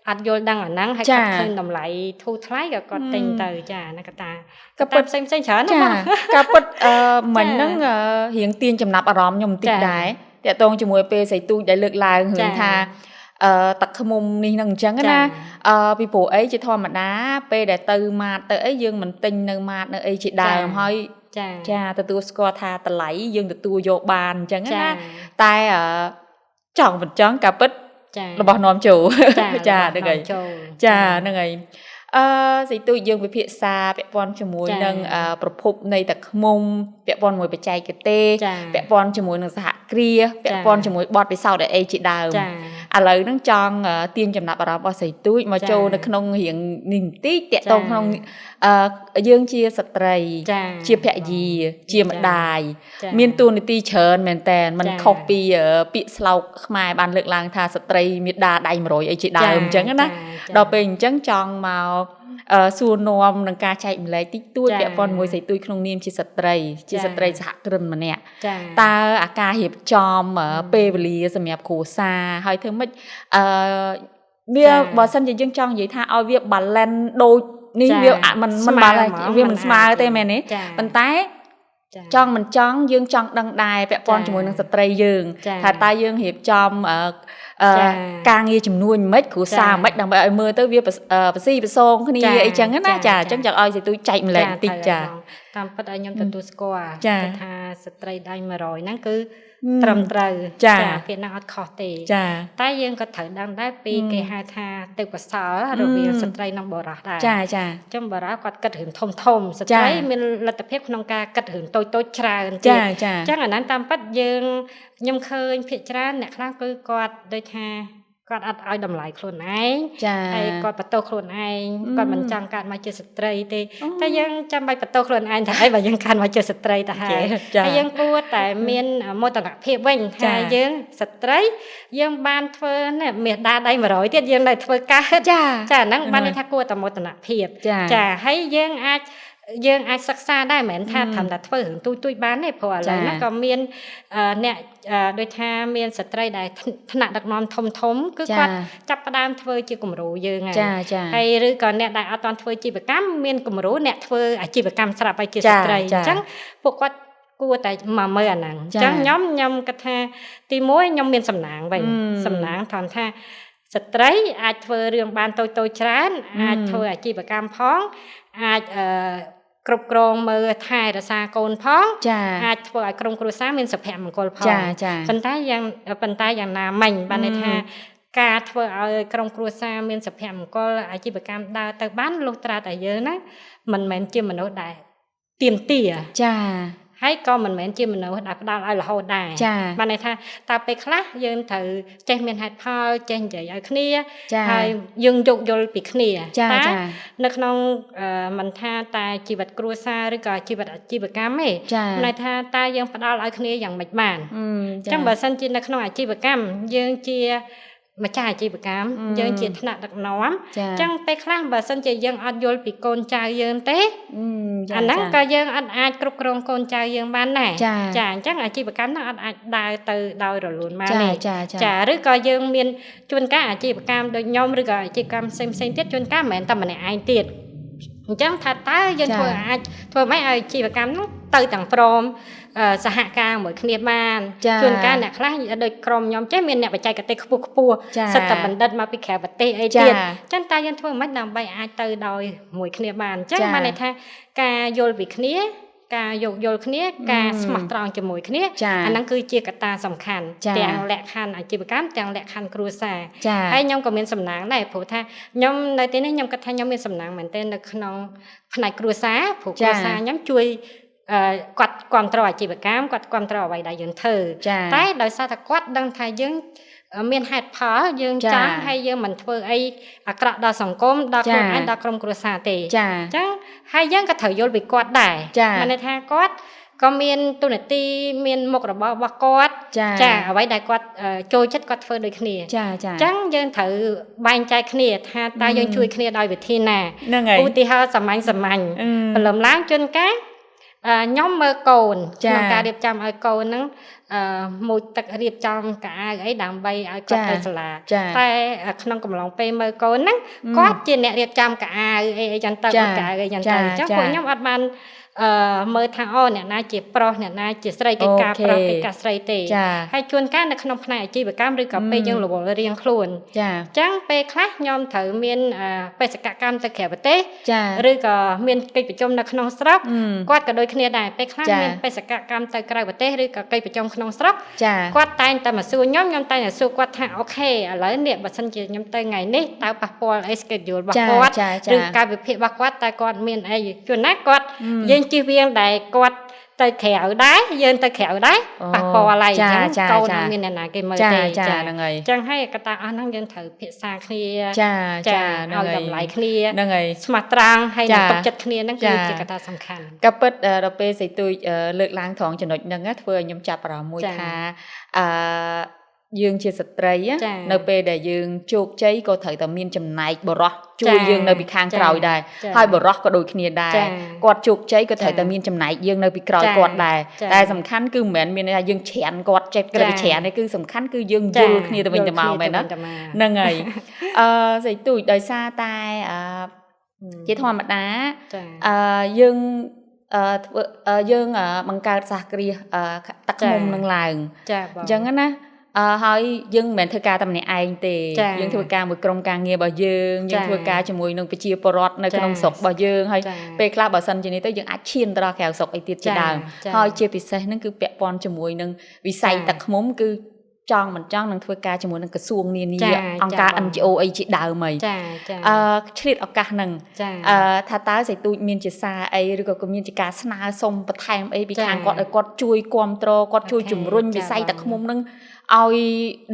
អត់យល់ដឹងអាហ្នឹងហើយគាត់ឃើញតម្លៃធូរថ្លៃក៏គាត់ទិញទៅចាណាកតាក៏ពិតផ្សេងច្រើនណាបងក៏ពិតមិញហ្នឹងរៀងទាញចំណាប់អារម្មណ៍ខ្ញុំបន្តិចដែរតាក់ទងជាមួយពេលសៃទូចដែលលើកឡើងរឿងថាទឹកឃ្មុំនេះនឹងអញ្ចឹងណាពីព្រោះអីជាធម្មតាពេលដែលទៅម៉ាតទៅអីយើងមិនទិញនៅម៉ាតនៅអីជាដើមហើយចាទទួលស្គាល់ថាតម្លៃយើងទទួលយកបានអញ្ចឹងណាតែចង់មិនចង់ក៏ពិតរបស់នាំចូលចាហ្នឹងហើយចាហ្នឹងហើយសៃទូចយើងវិភាសាពាក់ព័ន្ធជាមួយនឹងប្រភពនៃទឹកឃ្មុំពាក់ព័ន្ធជាមួយបច្ចេកទេសពាក់ព័ន្ធជាមួយនឹងសហគ្រាសពាក់ព័ន្ធជាមួយបទពិសោធន៍អីជាដើមឥឡូវហ្នឹងចង់ទាញចំណាប់អារម្មណ៍របស់សៃទូចមកចូលនៅក្នុងរៀងនេះបន្តិចតាក់ទងក្នុងយើងជាស្ត្រីជាភរិយាជាម្ដាយមានតួនាទីច្រើនមែនតើมันខុសពីពាក្យស្លោកខ្មែរបានលើកឡើងថាស្ត្រីមេដាដៃ100អីជាដើមអញ្ចឹងណាដល់ពេលអញ្ចឹងចង់មកសួរនាំនឹងការចែកម្លែកតិចតួចពាក់ព័ន្ធមួយសៃទូចក្នុងនាមជាស្ត្រីសហគ្រិនម្នាក់តើអាការរៀបចំពេលវេលាសម្រាប់គ្រួសារហើយធ្វើម៉េចវាបើសិនជាយើងចង់និយាយថាឲ្យវា balance ដូចនេះវាមិន balance វាមិនស្មើទេមែនទេប៉ុន្តែចង់មិនចង់យើងចង់ដឹងដែរពាក់ព័ន្ធជាមួយនឹងស្ត្រីយើងថាតើយើងរៀបចំការងារចំនួនមិនគ្រួសារមិនដើម្បីឲ្យមើលទៅវាប្រស៊ីប្រសងគ្នាអីចឹងណាចាអញ្ចឹងចង់ឲ្យសៃទូចចែកម្លែកបន្តិចចាតាមពិតឲ្យខ្ញុំទទួលស្គាល់ថាស្ត្រីដៃ100ហ្នឹងគឺត្រឹមត្រូវពាក្យហ្នឹងអត់ខុសទេតែយើងក៏ត្រូវដឹងដែរពីគេហៅថាទេពកោសល្យរវាងស្ត្រីនិងបុរសដែរចាអញ្ចឹងបុរសគាត់គិតរឿងធំស្ត្រីមានលទ្ធភាពក្នុងការគិតរឿងតូចច្រើនទៀតអញ្ចឹងអាហ្នឹងតាមពិតយើងខ្ញុំឃើញភាគច្រើនអ្នកខ្លះគឺគាត់ដូចថាគាត់អត់ឲ្យតម្លៃខ្លួនឯងហើយគាត់បន្ទោសខ្លួនឯងគាត់មិនចង់កើតមកជាស្ត្រីទេតែយើងចាំបាច់បន្ទោសខ្លួនឯងថាអីបើយើងកើតមកជាស្ត្រីទៅហើយយើងគួរតែមានមោទនភាពវិញថាយើងស្ត្រីយើងបានធ្វើណាមេដាដៃ100ទៀតយើងនៅធ្វើការចាហ្នឹងបានន័យថាគួរតែមោទនភាពចាហើយយើងអាចសិក្សាដែរមិនមែនថាត្រឹមតែធ្វើរឿងទូចបានទេព្រោះឥឡូវហ្នឹងក៏មានអ្នកដូចថាមានស្ត្រីដែលថ្នាក់ដឹកនាំធំគឺគាត់ចាប់ផ្ដើមធ្វើជាគំរូយើងហើយឬក៏អ្នកដែលអត់ទាន់ធ្វើអាជីវកម្មមានគំរូអ្នកធ្វើអាជីវកម្មស្រាប់ហើយជាស្ត្រីអញ្ចឹងពួកគាត់គួរតែមកមើលអាហ្នឹងអញ្ចឹងខ្ញុំគិតថាទី1ខ្ញុំមានសំណាងវិញសំណាងត្រង់ថាស្ត្រីអាចធ្វើរឿងបានតូចច្រើនអាចធ្វើអាជីវកម្មផងអាចគ្រប់គ្រងមើលថែរក្សាកូនផងអាចធ្វើឲ្យក្រុមគ្រួសារមានសុភមង្គលផងប៉ុន្តែយ៉ាងណាមិញបានន័យថាការធ្វើឲ្យក្រុមគ្រួសារមានសុភមង្គលអាជីវកម្មដើរទៅបានលុះត្រាតែយើងណាមិនមែនជាមនុស្សដែលទៀមទាហើយក៏មិនមែនជាមនុស្សដែលផ្ដាល់ឲ្យរហូតដែរបានន័យថាតើពេលខ្លះយើងត្រូវចេះមានហេតុផលចេះនិយាយឲ្យគ្នាហើយយើងយោគយល់ពីគ្នាតែនៅក្នុងមិនថាតែជីវិតគ្រួសារឬក៏ជីវិតអាជីវកម្មទេន័យថាតើយើងផ្ដាល់ឲ្យគ្នាយ៉ាងម៉េចបានអញ្ចឹងបើសិនជានៅក្នុងអាជីវកម្មយើងជាម្ចាស់អាជីវកម្មយើងជាថ្នាក់ដឹកនាំអញ្ចឹងពេលខ្លះបើសិនជាយើងអត់យល់ពីកូនចៅយើងទេអាហ្នឹងក៏យើងអត់អាចគ្រប់គ្រងកូនចៅយើងបានដែរចាអញ្ចឹងអាជីវកម្មហ្នឹងអត់អាចដើរទៅដោយរលូនបានទេចាឬក៏យើងមានជួនកាលអាជីវកម្មដូចខ្ញុំឬក៏អាជីវកម្មផ្សេងទៀតជួនកាលមិនមែនតែម្នាក់ឯងទៀតអញ្ចឹងថាតើយើងអាចធ្វើម៉េចឲ្យអាជីវកម្មហ្នឹងទៅទាំងព្រមសហការមួយគ្នាបានជួនកាលអ្នកខ្លះដូចក្រុមខ្ញុំចេះមានអ្នកបច្ចេកទេសខ្ពស់សិទ្ធិបណ្ឌិតមកពីក្រៅប្រទេសអីទៀតអញ្ចឹងតើយើងធ្វើម៉េចដើម្បីអាចទៅដោយមួយគ្នាបានអញ្ចឹងបានន័យថាការយល់ពីគ្នា ការយោគយល់គ្នាការស្មោះត្រង់ជាមួយគ្នាអាហ្នឹងគឺជាកត្តាសំខាន់ទាំងលក្ខខណ្ឌអាជីវកម្មទាំងលក្ខខណ្ឌគ្រួសារហើយខ្ញុំក៏មានសំណាងដែរព្រោះថាខ្ញុំនៅទីនេះខ្ញុំគិតថាខ្ញុំមានសំណាងមែនទែននៅក្នុងផ្នែកគ្រួសារព្រោះគ្រួសារខ្ញុំជួយគាត់គ្រប់គ្រងអាជីវកម្មគាត់គ្រប់គ្រងអ្វីដែលយើងធ្វើតែដោយសារតែគាត់ដឹងថាយើងមានហេតុផលយើងចង់ហើយយើងមិនធ្វើអីអាក្រក់ដល់សង្គមដល់ខ្លួនឯងដល់ក្រុមគ្រួសារទេអញ្ចឹងហើយយើងក៏ត្រូវយល់ពីគាត់ដែរមានន័យថាគាត់ក៏មានទូនាទីមានមុខរបររបស់គាត់ចាអ្វីដែលគាត់ចូលចិត្តគាត់ធ្វើដូចគ្នាអញ្ចឹងយើងត្រូវបែងចែកគ្នាថាតើយើងជួយគ្នាដោយវិធីណាឧទាហរណ៍សាមញ្ញព្រលឹមឡើងជួនកាលខ្ញុំមើលកូនក្នុងការរៀបចំឲ្យកូនហ្នឹងមួយទឹករៀបចំកៅអៅអីដើម្បីឲ្យគាត់ទៅសាលាតែក្នុងកំឡុងពេលមើលកូនហ្នឹងគាត់ជាអ្នករៀបចំកៅអៅអីចឹងទៅគាត់កៅអៅអីចឹងទៅអញ្ចឹងពួកខ្ញុំអត់បានមើលថាអូអ្នកណាជាប្រុសអ្នកណាជាស្រីកិច្ចការប្រុសកិច្ចការស្រីទេហើយជួនកាលនៅក្នុងផ្នែកអាជីវកម្មឬក៏ពេលយើងរវល់រៀងខ្លួនអញ្ចឹងពេលខ្លះខ្ញុំត្រូវមានបេសកកម្មទៅក្រៅប្រទេសឬក៏មានកិច្ចប្រជុំនៅក្នុងស្រុកគាត់ក៏ដូចគ្នាដែរពេលខ្លះមានបេសកកម្មទៅក្រៅប្រទេសឬក៏កិច្ចប្រជុំក្នុងស្រុកគាត់តែងតែមកសួរខ្ញុំតែងតែសួរគាត់ថាអូខេឥឡូវនេះបើសិនជាខ្ញុំទៅថ្ងៃនេះតើប៉ះពាល់អី schedule របស់គាត់ឬកាលវិភាគរបស់គាត់តែគាត់មានអីជួនណាគាត់យើងជិះវៀងដែលគាត់ទៅក្រៅដែរយើងទៅក្រៅដែរប៉ះពាល់អីចឹងកូនអត់មានអ្នកណាគេមើលទេចាហ្នឹងហើយចឹងហើយកត្តាអស់ហ្នឹងយើងត្រូវភាសាគ្នាចាឲ្យតម្លៃគ្នាហ្នឹងហើយស្មោះត្រង់ហើយនឹងទុកចិត្តគ្នាហ្នឹងគឺជាកត្តាសំខាន់ក៏ពិតដល់ពេលសីទូចលើកឡើងត្រង់ចំណុចហ្នឹងធ្វើឲ្យខ្ញុំចាប់អារម្មណ៍មួយថាយើងជាស្ត្រីនៅពេលដែលយើងជោគជ័យក៏ត្រូវតែមានចំណែកបរោះជួយយើងនៅពីខាងក្រោយដែរហើយបរោះក៏ដូចគ្នាដែរគាត់ជោគជ័យក៏ត្រូវតែមានចំណែកយើងនៅពីក្រោយគាត់ដែរតែសំខាន់គឺមិនមែនមានថាយើងច្រានគាត់ចេះក្រឹបច្រានទេគឺសំខាន់គឺយើងយល់គ្នាទៅវិញទៅមកមែនណាហ្នឹងហើយស្អីទូចដោយសារតែជាធម្មតាយើងធ្វើយើងបង្កើតសហគ្រាសទឹកឃ្មុំនឹងឡើងអញ្ចឹងណាហើយយើងមិនមែនធ្វើការតែម្នាក់ឯងទេយើងធ្វើការមួយក្រុមការងាររបស់យើងធ្វើការជាមួយនឹងប្រជាពលរដ្ឋនៅក្នុងស្រុករបស់យើងហើយពេលខ្លះបើសិនជានេះទៅយើងអាចឈានទៅដល់ក្រៅស្រុកអីទៀតជាដើមហើយជាពិសេសហ្នឹងគឺពាក់ព័ន្ធជាមួយនឹងវិស័យទឹកឃ្មុំគឺចង់មិនចង់នឹងធ្វើការជាមួយនឹងក្រសួងនានាអង្គការ NGO អីជាដើមហីឆ្លៀតឱកាសហ្នឹងថាតើសៃទូចមានជាសារអីឬក៏មានជាការស្នើសុំបន្ថែមអីពីខាងគាត់ឲ្យគាត់ជួយគ្រប់គ្រងគាត់ជួយជំរុញវិស័យទឹកឃ្មុំហ្នឹងឲ្យ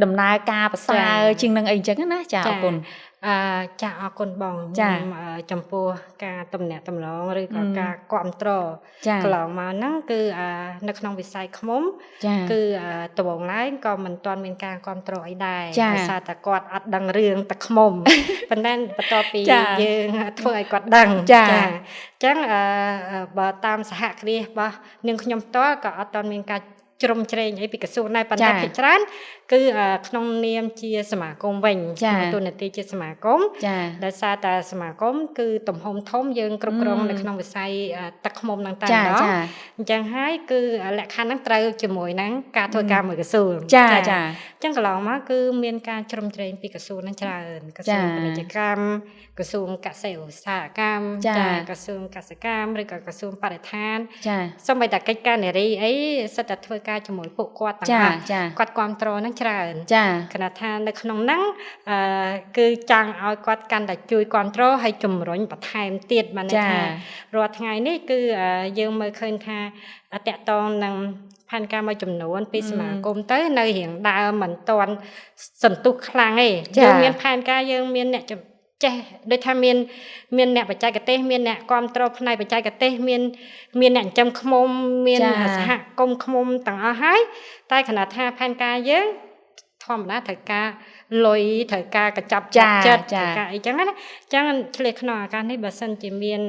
ដំណើរការប្រសើរជាងនឹងអីចឹងណាចាអរគុណចាអរគុណបងចំពោះការតំណាក់តំឡងឬក៏ការគ្រប់គ្រងកន្លងមកហ្នឹងគឺនៅក្នុងវិស័យឃ្មុំគឺដំបូងឡើយក៏មិនទាន់មានការគ្រប់គ្រងអីដែរដោយសារតែគាត់អត់ដឹងរឿងទឹកឃ្មុំប៉ុន្តែបន្ទាប់ពីយើងធ្វើឲ្យគាត់ដឹងចាអញ្ចឹងបើតាមសហគ្រាសរបស់នាងខ្ញុំផ្ទាល់ក៏អត់ទាន់មានការជ្រុំជ្រែងអីពីក្រសួងដែរប៉ុន្តែភាគច្រើនគឺក្នុងនាមជាសមាគមវិញទូនាទីជាសមាគមដោយសារតែសមាគមគឺទំហំធំយើងគ្រប់គ្រងនៅក្នុងវិស័យទឹកឃ្មុំហ្នឹងតែម្ដងអញ្ចឹងហើយគឺលក្ខខណ្ឌហ្នឹងត្រូវជាមួយនឹងការធ្វើការមួយក្រសួងចាអញ្ចឹងកន្លងមកគឺមានការជ្រុំជ្រែងពីក្រសួងហ្នឹងច្រើនក្រសួងពាណិជ្ជកម្មក្រសួងកសិឧស្សាហកម្មក្រសួងកសិកម្មឬក៏ក្រសួងបរិស្ថានសូម្បីតែកិច្ចការនារីអីសិតតែធ្វើការជាមួយពួកគាត់ទាំងអស់គាត់គ្រប់គ្រងហ្នឹងច្រើនគណៈថានៅក្នុងហ្នឹងគឺចង់ឲ្យគាត់កាន់តែជួយគ្រប់គ្រងហើយជំរុញបន្ថែមទៀតបានន័យថារាល់ថ្ងៃនេះគឺយើងមើលឃើញថាតកតងនឹងផែនការមួយចំនួនពីសមាគមទៅនៅរៀងដើមមិនទាន់សន្ទុះខ្លាំងទេយើងមានផែនការយើងមានអ្នកចេះដូចថាមានអ្នកបច្ចេកទេសមានអ្នកគ្រប់គ្រងផ្នែកបច្ចេកទេសមានអ្នកចិញ្ចឹមឃ្មុំមានសហគមន៍ឃ្មុំទាំងអស់ហើយតែគណៈថាផែនការយើងធម្មតាត្រូវការលុយត្រូវការកញ្ចប់ចិត្តត្រូវការអីចឹងណាអញ្ចឹងឆ្លៀសក្នុងឱកាសនេះបើសិនជាមាន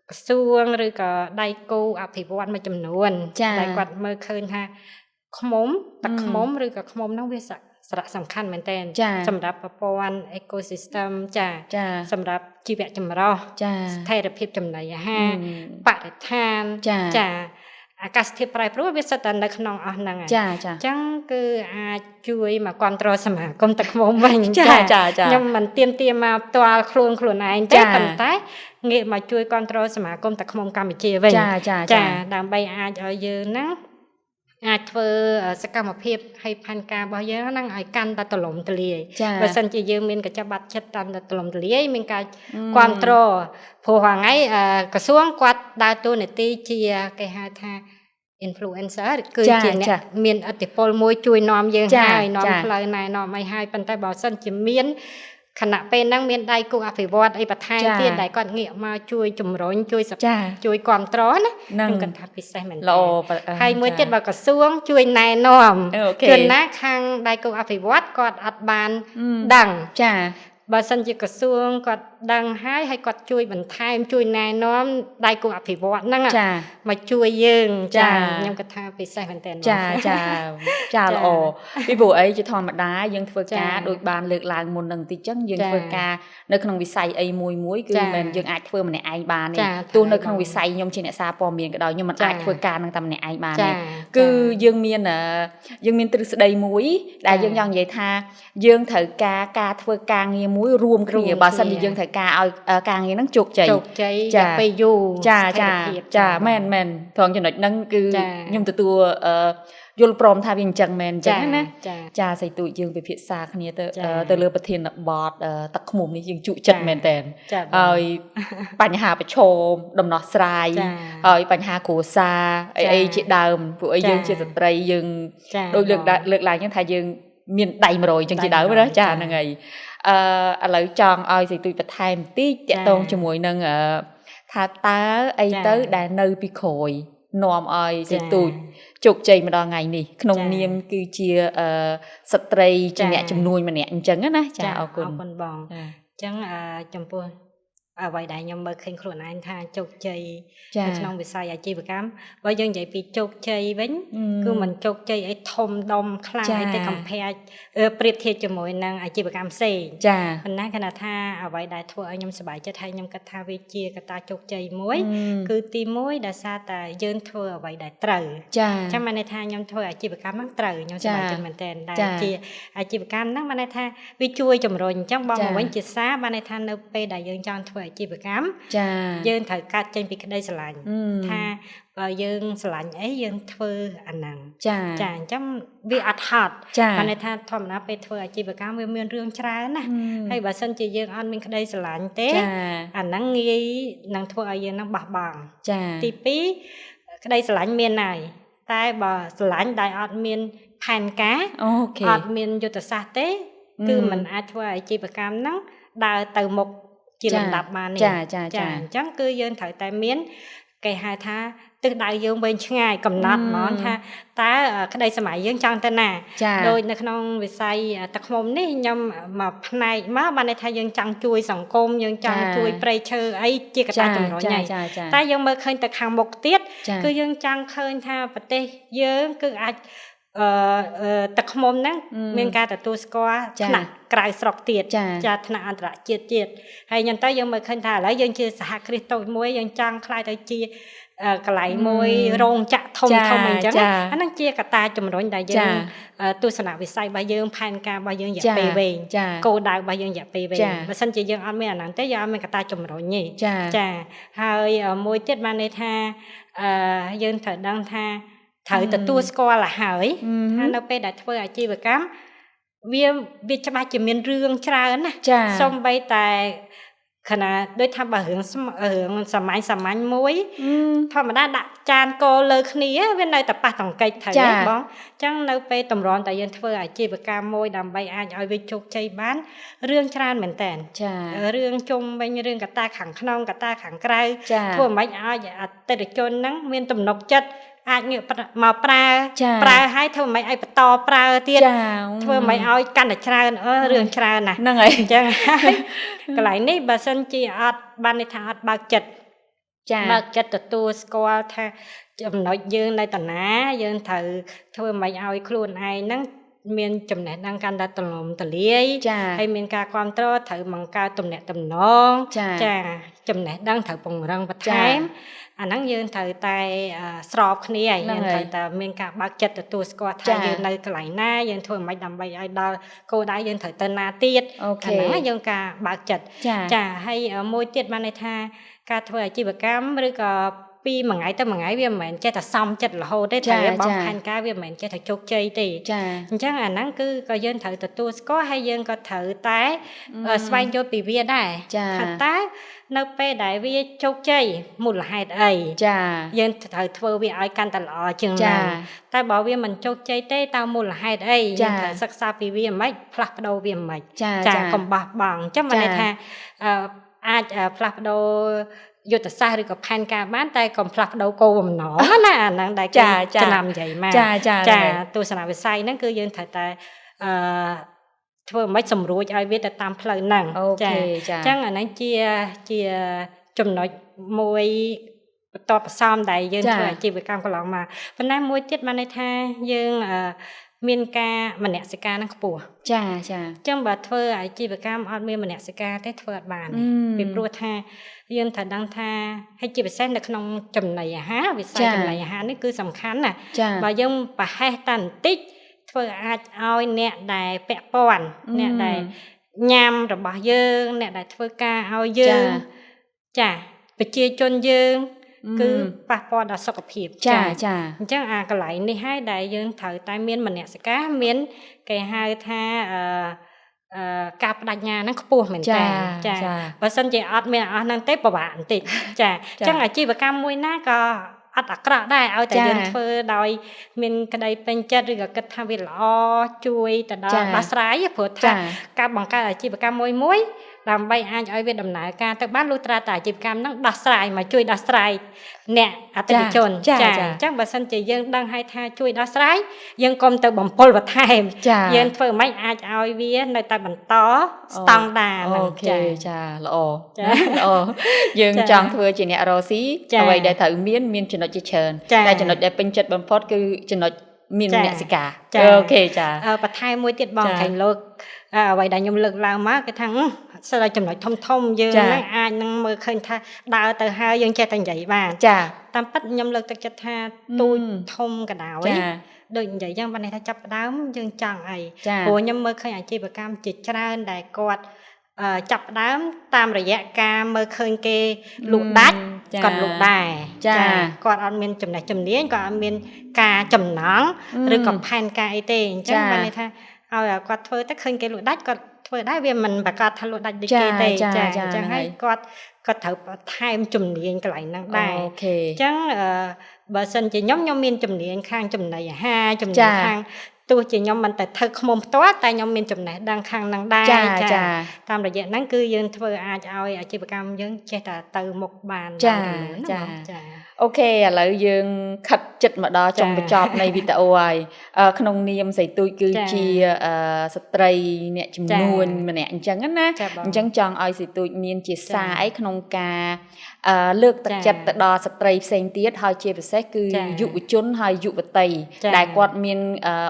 ក្រសួងឬក៏ដៃគូអភិវឌ្ឍមួយចំនួនដែលគាត់មើលឃើញថាឃ្មុំទឹកឃ្មុំឬក៏ឃ្មុំហ្នឹងវាសារៈសំខាន់មែនទែនសម្រាប់ប្រព័ន្ធ ecosystem សម្រាប់ជីវៈចម្រុះស្ថិរភាពចំណីអាហារបរិស្ថាន អាកាសធាតុប្រែប្រួលវាសិតតែនៅក្នុងអស់ហ្នឹងហើយចាចាអញ្ចឹងគឺអាចជួយមកគ្រប់គ្រងសមាគមទឹកឃ្មុំវិញចាចាខ្ញុំមិនទៀមទាមកផ្ទាល់ខ្លួនឯងទេប៉ុន្តែងាកមកជួយគ្រប់គ្រងសមាគមទឹកឃ្មុំកម្ពុជាវិញចាដើម្បីអាចឲ្យយើងហ្នឹងអាចធ្វើសកម្មភាពឲ្យផែនការរបស់យើងហ្នឹងឲ្យកាន់តែទូលំទូលាយបើសិនជាយើងមានកញ្ចប់បាត់ចិត្តកាន់តែទូលំទូលាយមានការគ្រប់គ្រងព្រោះហ្នឹងឯងក្រសួងគាត់ដើរតួនាទីជាគេហៅថា influencer គឺជាអ្នកមានឥទ្ធិពលមួយជួយនាំយើងហើយនាំផ្លូវណែនាំឲ្យហើយប៉ុន្តែបើសិនជាមានខណៈពេលហ្នឹងមានដៃគូអភិវឌ្ឍអីបន្ថែមទៀតដែលគាត់ងាកមកជួយជំរុញជួយជួយគ្រប់គ្រងណាខ្ញុំគិតថាពិសេសមែនល្អហើយមួយទៀតបើក្រសួងជួយណែនាំគឺណាខាងដៃគូអភិវឌ្ឍគាត់អត់បានដឹងចាបើសិនជាក្រសួងគាត់ដឹងហើយគាត់ជួយបន្ថែមជួយណែនាំដៃគូអភិវឌ្ឍហ្នឹងមកជួយយើងចាខ្ញុំគិតថាពិសេសមែនតើចាល្អពីព្រោះអីជាធម្មតាយើងធ្វើការដូចបានលើកឡើងមុននឹងតិចចឹងយើងធ្វើការនៅក្នុងវិស័យអីមួយគឺមិនយើងអាចធ្វើម្នាក់ឯងបានទេទោះនៅក្នុងវិស័យខ្ញុំជាអ្នកសារព័ត៌មានក៏ដោយខ្ញុំមិនអាចធ្វើការនឹងតែម្នាក់ឯងបានទេគឺយើងមានទ្រឹស្ដីមួយដែលយើងចង់និយាយថាយើងត្រូវការធ្វើការងារមួយរួមគ្នាបើសិនជាយើងត្រូវការឲ្យការងារហ្នឹងជោគជ័យចាពេលយូរចាមែនត្រង់ចំណុចហ្នឹងគឺខ្ញុំទទួលយល់ព្រមថាវាអញ្ចឹងមែនអញ្ចឹងណាចាសៃទូចយើងពិភាក្សាគ្នាទៅលើប្រធានបទទឹកឃ្មុំនេះយើងជក់ចិត្តមែនតើហើយបញ្ហាប្រឈមដំណោះស្រាយហើយបញ្ហាគ្រួសារអីជាដើមពួកអីយើងជាស្ត្រីយើងដូចលើកឡើងចឹងថាយើងមានដៃ100ចឹងជាដើមណាចាហ្នឹងហើយឥឡូវចង់ឲ្យសៃទូចបន្ថែមបន្តិចតាក់ទងជាមួយនឹងថាតើអីទៅដែលនៅពីក្រោយនាំឲ្យសៃទូចជោគជ័យម្ដងថ្ងៃនេះក្នុងនាមគឺជាស្ត្រីជាអ្នកជំនួយម្នាក់អញ្ចឹងណាចាអរគុណបងអញ្ចឹងចំពោះអ្វីដែលខ្ញុំមើលឃើញខ្លួនឯងថាជោគជ័យនៅក្នុងវិស័យអាជីវកម្មបើយើងនិយាយពីជោគជ័យវិញគឺមិនជោគជ័យអីធំដុំខ្លាំងអីទេកំភែកប្រៀបធៀបជាមួយនឹងអាជីវកម្មផ្សេងប៉ុន្តែគណៈថាអ្វីដែលធ្វើឲ្យខ្ញុំសប្បាយចិត្តហើយខ្ញុំគិតថាវាជាកត្តាជោគជ័យមួយគឺទី1ដោយសារតែយើងធ្វើអ្វីដែលត្រូវចាំបានន័យថាខ្ញុំធ្វើអាជីវកម្មហ្នឹងត្រូវខ្ញុំសប្បាយចិត្តមែនទែនដែលជាអាជីវកម្មហ្នឹងបានន័យថាវាជួយជំរុញអញ្ចឹងបងមកវិញជាសារបានន័យថានៅពេលដែលយើងចង់ធ្វើអាជីវកម្មយើងត្រូវកាត់ចេញពីក្តីស្រឡាញ់ថាបើយើងស្រឡាញ់អីយើងធ្វើអាហ្នឹងចាអញ្ចឹងវាអត់ហត់បានន័យថាធម្មតាពេលធ្វើអាជីវកម្មវាមានរឿងច្រើនណាហើយបើសិនជាយើងអត់មានក្តីស្រឡាញ់ទេអាហ្នឹងងាយនឹងធ្វើឲ្យយើងនឹងបោះបង់ទី2ក្តីស្រឡាញ់មានហើយតែបើស្រឡាញ់ដែលអត់មានផែនការអត់មានយុទ្ធសាស្ត្រទេគឺมันអាចធ្វើអាជីវកម្មហ្នឹងដើរទៅមុខជាលំដាប់បាននេះចាអញ្ចឹងគឺយើងត្រូវតែមានគេហៅថាទិសដៅយើងវែងឆ្ងាយកំណត់ហ្មងថាតើក្តីសម័យយើងចង់ទៅណាដូចនៅក្នុងវិស័យទឹកឃ្មុំនេះខ្ញុំមកផ្នែកមកបានន័យថាយើងចង់ជួយសង្គមយើងចង់ជួយប្រៃឈើអីជាកត្តាចម្រុញហើយតែយើងមើលឃើញទៅខាងមុខទៀតគឺយើងចង់ឃើញថាប្រទេសយើងគឺអាចទឹកឃ្មុំហ្នឹងមានការទទួលស្គាល់ថ្នាក់ក្រៅស្រុកទៀតចាថ្នាក់អន្តរជាតិទៀតហើយញ៉ាំទៅយើងមើលឃើញថាឥឡូវយើងជាសហគ្រាសតូចមួយយើងចង់ខ្លាយទៅជាកន្លែងមួយរោងចក្រធំអញ្ចឹងអាហ្នឹងជាកត្តាជំរុញដែលយើងទស្សនវិស័យរបស់យើងផែនការរបស់យើងរយៈពេលវែងគោលដៅរបស់យើងរយៈពេលវែងបើមិនជាយើងអត់មានអាហ្នឹងទេយើងអត់មានកត្តាជំរុញទេចាហើយមួយទៀតបានន័យថាយើងត្រូវដឹងថាត្រូវទទួលស្គាល់ឲ្យហើយថានៅពេលដែលធ្វើអាជីវកម្មវាច្បាស់ជាមានរឿងច្រើនណាសូម្បីតែខណៈដូចថាបើរឿងសាមញ្ញមួយធម្មតាដាក់ចានកោលើគ្នាវានៅតែប៉ះតង្កេចត្រូវទេបងអញ្ចឹងនៅពេលតម្រាំតែយើងធ្វើអាជីវកម្មមួយដើម្បីអាចឲ្យវាជោគជ័យបានរឿងច្រើនមែនតើរឿងជុំវិញរឿងកត្តាខាងក្នុងកត្តាខាងក្រៅធ្វើមិនឲ្យអតិថិជនហ្នឹងមានទំនុកចិត្តអាចងាកមកប្រើឲ្យធ្វើមិនឲ្យបន្តប្រើទៀតធ្វើមិនឲ្យកាន់តែច្រើនរឿងច្រើនណាស់ហ្នឹងហើយអញ្ចឹងហើយកន្លែងនេះបើសិនជាអត់បានន័យថាអត់បើកចិត្តបើកចិត្តទទួលស្គាល់ថាចំណុចយើងនៅតាណាយើងត្រូវធ្វើមិនឲ្យខ្លួនឯងហ្នឹងមានចំណេះដឹងកាន់តែទូលំទូលាយហើយមានការគ្រប់គ្រងត្រូវបង្កើតទំនាក់ទំនងចាចំណេះដឹងត្រូវពង្រឹងបន្ថែម អាហ្នឹងយើងត្រូវតែស្របគ្នាហើយយើងត្រូវតែមានការបើកចិត្តទទួលស្គាល់ថាយើងនៅកន្លែងណាយើងធ្វើមិនដើម្បីឲ្យដល់គោលដៅយើងត្រូវទៅណាទៀតអាហ្នឹងយើងការបើកចិត្តចាហើយមួយទៀតបានន័យថាការធ្វើអាជីវកម្មឬក៏ពីមួយថ្ងៃទៅមួយថ្ងៃវាមិនមែនចេះតែសំចិត្តរហូតទេត្រូវបងផែនការវាមិនមែនចេះតែជោគជ័យទេអញ្ចឹងអាហ្នឹងគឺក៏យើងត្រូវទទួលស្គាល់ហើយយើងក៏ត្រូវតែស្វែងយល់ពីវាដែរថាតើនៅពេលដែលវាជោគជ័យមូលហេតុអីយើងត្រូវធ្វើវាឲ្យកាន់តែល្អជាងណាតែបើវាមិនជោគជ័យទេតើមូលហេតុអីយើងត្រូវសិក្សាពីវាមិនផ្លាស់ប្ដូរវាមិនចាកុំបោះបង់អញ្ចឹងបានន័យថាអាចផ្លាស់ប្ដូរយុទ្ធសាស្ត្រឬក៏ផែនការបានតែកុំផ្លាស់ប្ដូរគោលបំណងណាអាហ្នឹងដែលគេចំណាំនិយាយមកចាទស្សនវិស័យហ្នឹងគឺយើងត្រូវតែធ្វើមិនសម្រួចឲ្យវាទៅតាមផ្លូវហ្នឹងចាអញ្ចឹងអាហ្នឹងជាចំណុចមួយបន្តបន្សំដែលយើងធ្វើអាជីវកម្មកន្លងមកប៉ុន្តែមួយទៀតបានន័យថាយើងមានការមនសិការនឹងខ្ពស់ចាអញ្ចឹងបើធ្វើអាជីវកម្មអត់មានមនសិការទេធ្វើអត់បានពីព្រោះថាយើងត្រូវដឹងថាហើយជាពិសេសនៅក្នុងចំណីអាហារវិស័យចំណីអាហារនេះគឺសំខាន់ណាបើយើងប្រហែសតែបន្តិចធ្វើអាចឲ្យអ្នកដែលពាក់ព័ន្ធអ្នកដែលញ៉ាំរបស់យើងអ្នកដែលធ្វើការឲ្យយើងចាប្រជាជនយើងគឺប៉ះពាល់ដល់សុខភាពចាអញ្ចឹងអាកន្លែងនេះហើយដែលយើងត្រូវតែមានមនសិការមានគេហៅថាការបដិញ្ញាហ្នឹងខ្ពស់មែនតើចាបើសិនជាអត់មានអស់ហ្នឹងទេពិបាកបន្តិចចាអញ្ចឹងអាជីវកម្មមួយណាក៏អត់អាក្រក់ដែរឲ្យតែយើងធ្វើដោយមានក្តីពេញចិត្តឬក៏គិតថាវាល្អជួយទៅដល់ដោះស្រាយព្រោះថាការបង្កើតអាជីវកម្មមួយដើម្បីអាចឲ្យវាដំណើរការទៅបានលុះត្រាតែអាជីវកម្មហ្នឹងដោះស្រាយមកជួយដោះស្រាយអ្នកអតិថិជនចាអញ្ចឹងបើសិនជាយើងដឹងហើយថាជួយដោះស្រាយយើងកុំទៅបំពុលបន្ថែមយើងធ្វើមិនអាចឲ្យវានៅតែបន្តស្តង់ដារហ្នឹងចាល្អល្អយើងចង់ធ្វើជាអ្នករស់ស៊ីអ្វីដែលត្រូវមានចំណុចជាច្រើនតែចំណុចដែលពេញចិត្តបំផុតគឺចំណុចមានមនសិការអូខេចាបន្ថែមមួយទៀតបងខាងលោកអ្វីដែលខ្ញុំលើកឡើងមកគឺថាសិនតែចំណុចធំយើងហ្នឹងអាចនឹងមើលឃើញថាដើរទៅហើយយើងចេះតែនិយាយបានចាតាមពិតខ្ញុំលើកទឹកចិត្តថាទូចធំក៏ដោយដូចនិយាយចឹងបានន័យថាចាប់ផ្ដើមយើងចង់អីព្រោះខ្ញុំមើលឃើញអាជីវកម្មជាច្រើនដែលគាត់ចាប់ផ្ដើមតាមរយៈការមើលឃើញគេលក់ដាច់គាត់លក់ដែរចាគាត់អត់មានចំណេះជំនាញគាត់អត់មានការចំណង់ឬក៏ផែនការអីទេអញ្ចឹងបានន័យថាឲ្យគាត់ធ្វើទៅឃើញគេលក់ដាច់គាត់ធ្វើដែរវាមិនប្រកាសថាលក់ដាច់ដូចគេទេចាអញ្ចឹងហើយគាត់ត្រូវបន្ថែមជំនាញកន្លែងហ្នឹងដែរអញ្ចឹងបើសិនជាខ្ញុំមានជំនាញខាងចំណីអាហារជំនាញខាងទោះជាខ្ញុំមិនទៅធ្វើខ្មុំផ្ទាល់តែខ្ញុំមានចំណេះដឹងខាងហ្នឹងដែរចាតាមរយៈហ្នឹងគឺយើងធ្វើអាចឲ្យអាជីវកម្មយើងចេះតែទៅមុខបានចាអូខេឥឡូវយើងខិតចិត្តមកដល់ចុងបញ្ចប់នៃវីដេអូហើយក្នុងនាមសីទូចគឺជាស្ត្រីអ្នកជំនួញម្នាក់អញ្ចឹងណាអញ្ចឹងចង់ឲ្យសីទូចមានជាសារអីក្នុងការលើកទឹកចិត្តទៅដល់ស្ត្រីផ្សេងទៀតហើយជាពិសេសគឺយុវជនហើយយុវតីដែលគាត់មាន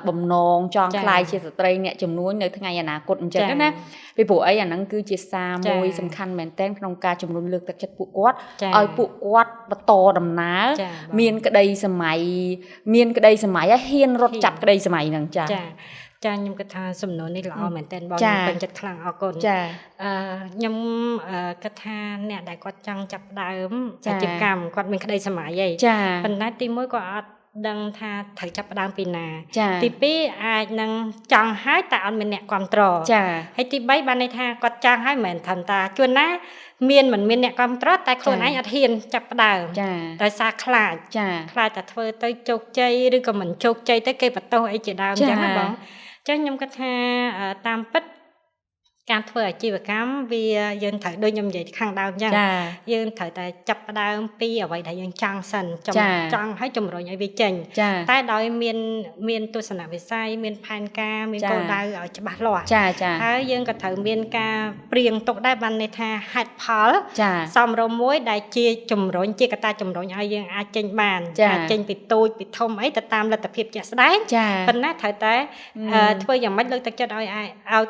បំណងចង់ក្លាយជាស្ត្រីអ្នកជំនួញនៅថ្ងៃអនាគតអញ្ចឹងណាពីព្រោះអីអាហ្នឹងគឺជាសារមួយសំខាន់មែនទែនក្នុងការជំរុញលើកទឹកចិត្តពួកគាត់ឲ្យពួកគាត់បន្តដំណើរមានក្តីសម័យហើយហ៊ានរត់ចាប់ក្តីសម័យហ្នឹងចាខ្ញុំគិតថាសំណួរនេះល្អមែនទែនបងពេញចិត្តខ្លាំងអរគុណខ្ញុំគិតថាអ្នកដែលគាត់ចង់ចាប់ដើមអាជីវកម្មគាត់មានក្តីសម័យហីប៉ុន្តែទីមួយគាត់អត់ដឹងថាត្រូវចាប់ផ្ដើមពីណាទី2អាចនឹងចង់ហើយតែអត់មានអ្នកគ្រប់គ្រងហើយទី3បានន័យថាគាត់ចង់ហើយមិនមែនថាតាជួនណាមិនមានអ្នកគ្រប់គ្រងតែខ្លួនឯងអត់ហ៊ានចាប់ផ្ដើមដោយសារខ្លាចតែធ្វើទៅជោគជ័យឬក៏មិនជោគជ័យទៅគេបន្ទោសអីជាដើមអញ្ចឹងណាបងអញ្ចឹងខ្ញុំគិតថាតាមពិតការធ្វើអាជីវកម្មវាយើងត្រូវដូចខ្ញុំនិយាយខាងដើមអញ្ចឹងយើងត្រូវតែចាប់ផ្ដើមពីអ្វីដែលយើងចង់សិនចង់ឲ្យជំរុញឲ្យវាចេញតែដោយមានទស្សនវិស័យមានផែនការមានគោលដៅឲ្យច្បាស់លាស់ហើយយើងក៏ត្រូវមានការព្រៀងទុកដែរបានន័យថាហេតុផលសមរម្យមួយដែលជាជំរុញជាកត្តាជំរុញឲ្យយើងអាចចេញបានអាចចេញពីតូចពីធំអីទៅតាមលទ្ធភាពជាក់ស្ដែងប៉ុន្តែត្រូវតែធ្វើយ៉ាងម៉េចលើកទឹកចិត្តឲ្យ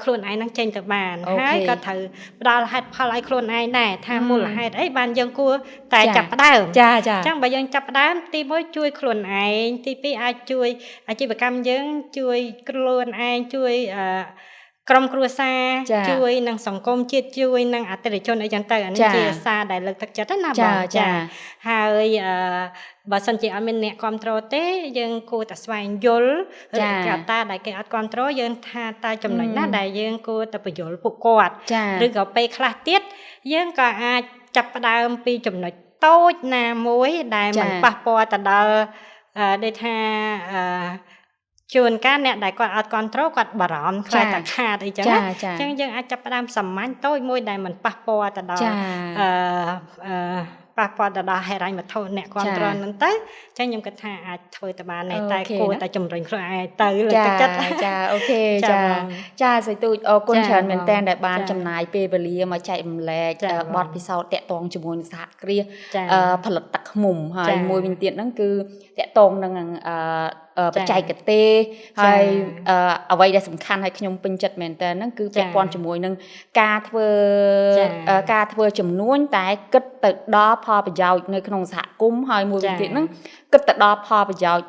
ខ្លួនឯងនឹងចេញទៅបាន បានហើយក៏ត្រូវផ្ដល់ហេតុផលឲ្យខ្លួនឯងដែរថាមូលហេតុអីបានយើងគួរតែចាប់ផ្ដើមអញ្ចឹងបើយើងចាប់ផ្ដើមទី1ជួយខ្លួនឯងទី2អាចជួយអាជីវកម្មយើងជួយខ្លួនឯងជួយក្រុមគ្រួសារជួយនឹងសង្គមជាតិជួយនឹងអតិថិជនអីចឹងទៅអានេះជាសារដែលលើកទឹកចិត្តណាបងចាហើយបើសិនជាអត់មានអ្នកគ្រប់គ្រងទេយើងគួរតែស្វែងយល់ឬកត្តាដែលគេអត់គ្រប់គ្រងយើងថាតើចំណុចណាដែលយើងគួរតែបញ្យល់ពួកគាត់ឬក៏ពេលខ្លះទៀតយើងក៏អាចចាប់ផ្ដើមពីចំណុចតូចណាមួយដែលមិនប៉ះពាល់ទៅដល់ដូចថាជួនកាលអ្នកដែលគាត់អត់គ្រប់គ្រងគាត់បារម្ភខ្លាចតែខាតអីចឹងណាអញ្ចឹងយើងអាចចាប់ផ្ដើមសាមញ្ញតូចមួយដែលមិនប៉ះពាល់ទៅដល់ប៉ះពាល់ទៅដល់ហេរញ្ញវត្ថុអ្នកគ្រប់គ្រងហ្នឹងទៅអញ្ចឹងខ្ញុំគិតថាអាចធ្វើទៅបានតែគួរតែជំរុញខ្លួនឯងទៅលើកទឹកចិត្តចាអូខេចាសៃទូចអរគុណច្រើនមែនតើដែលបានចំណាយពេលវេលាមកចែករំលែកបទពិសោធន៍តាក់ទងជាមួយនឹងសហគ្រាសផលិតទឹកឃ្មុំហើយមួយវិញទៀតហ្នឹងគឺតាក់ទងនឹងបច្ចេកទេសហើយអ្វីដែលសំខាន់ឲ្យខ្ញុំពេញចិត្តមែនតើហ្នឹងគឺពាក់ព័ន្ធជាមួយនឹងការធ្វើចំនួនតែគិតទៅដល់ផលប្រយោជន៍នៅក្នុងសហគមន៍ហើយមួយវិញទៀតហ្នឹងគិតទៅដល់ផលប្រយោជន៍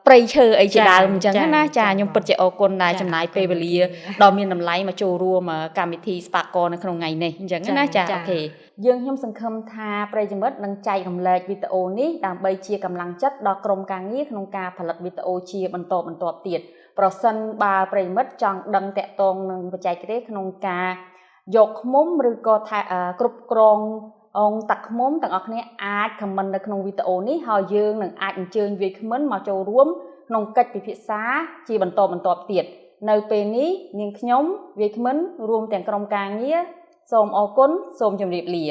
ព្រៃឈើអីជាដើមអញ្ចឹងណាចាខ្ញុំពិតជាអរគុណដែលចំណាយពេលវេលាដ៏មានតម្លៃមកចូលរួមកម្មវិធីស្ប៉ាកនៅក្នុងថ្ងៃនេះអញ្ចឹងណាចាអូខេខ្ញុំសង្ឃឹមថាប្រិយមិត្តនឹងចែករំលែកវីដេអូនេះដើម្បីជាកម្លាំងចិត្តដល់ក្រុមការងារក្នុងការផលិតវីដេអូជាបន្តទៀតប្រសិនបើប្រិយមិត្តចង់ដឹងតាក់ទងនឹងបច្ចេកទេសក្នុងការយកឃ្មុំឬក៏គ្រប់គ្រងទឹកឃ្មុំទាំងអស់គ្នាអាច comment នៅក្នុងវីដេអូនេះហើយយើងនឹងអាចអញ្ជើញវាគ្មិនមកចូលរួមក្នុងកិច្ចពិភាក្សាជាបន្តទៀតនៅពេលនេះនាងខ្ញុំវាគ្មិនរួមទាំងក្រុមការងារសូមអរគុណសូមជម្រាបលា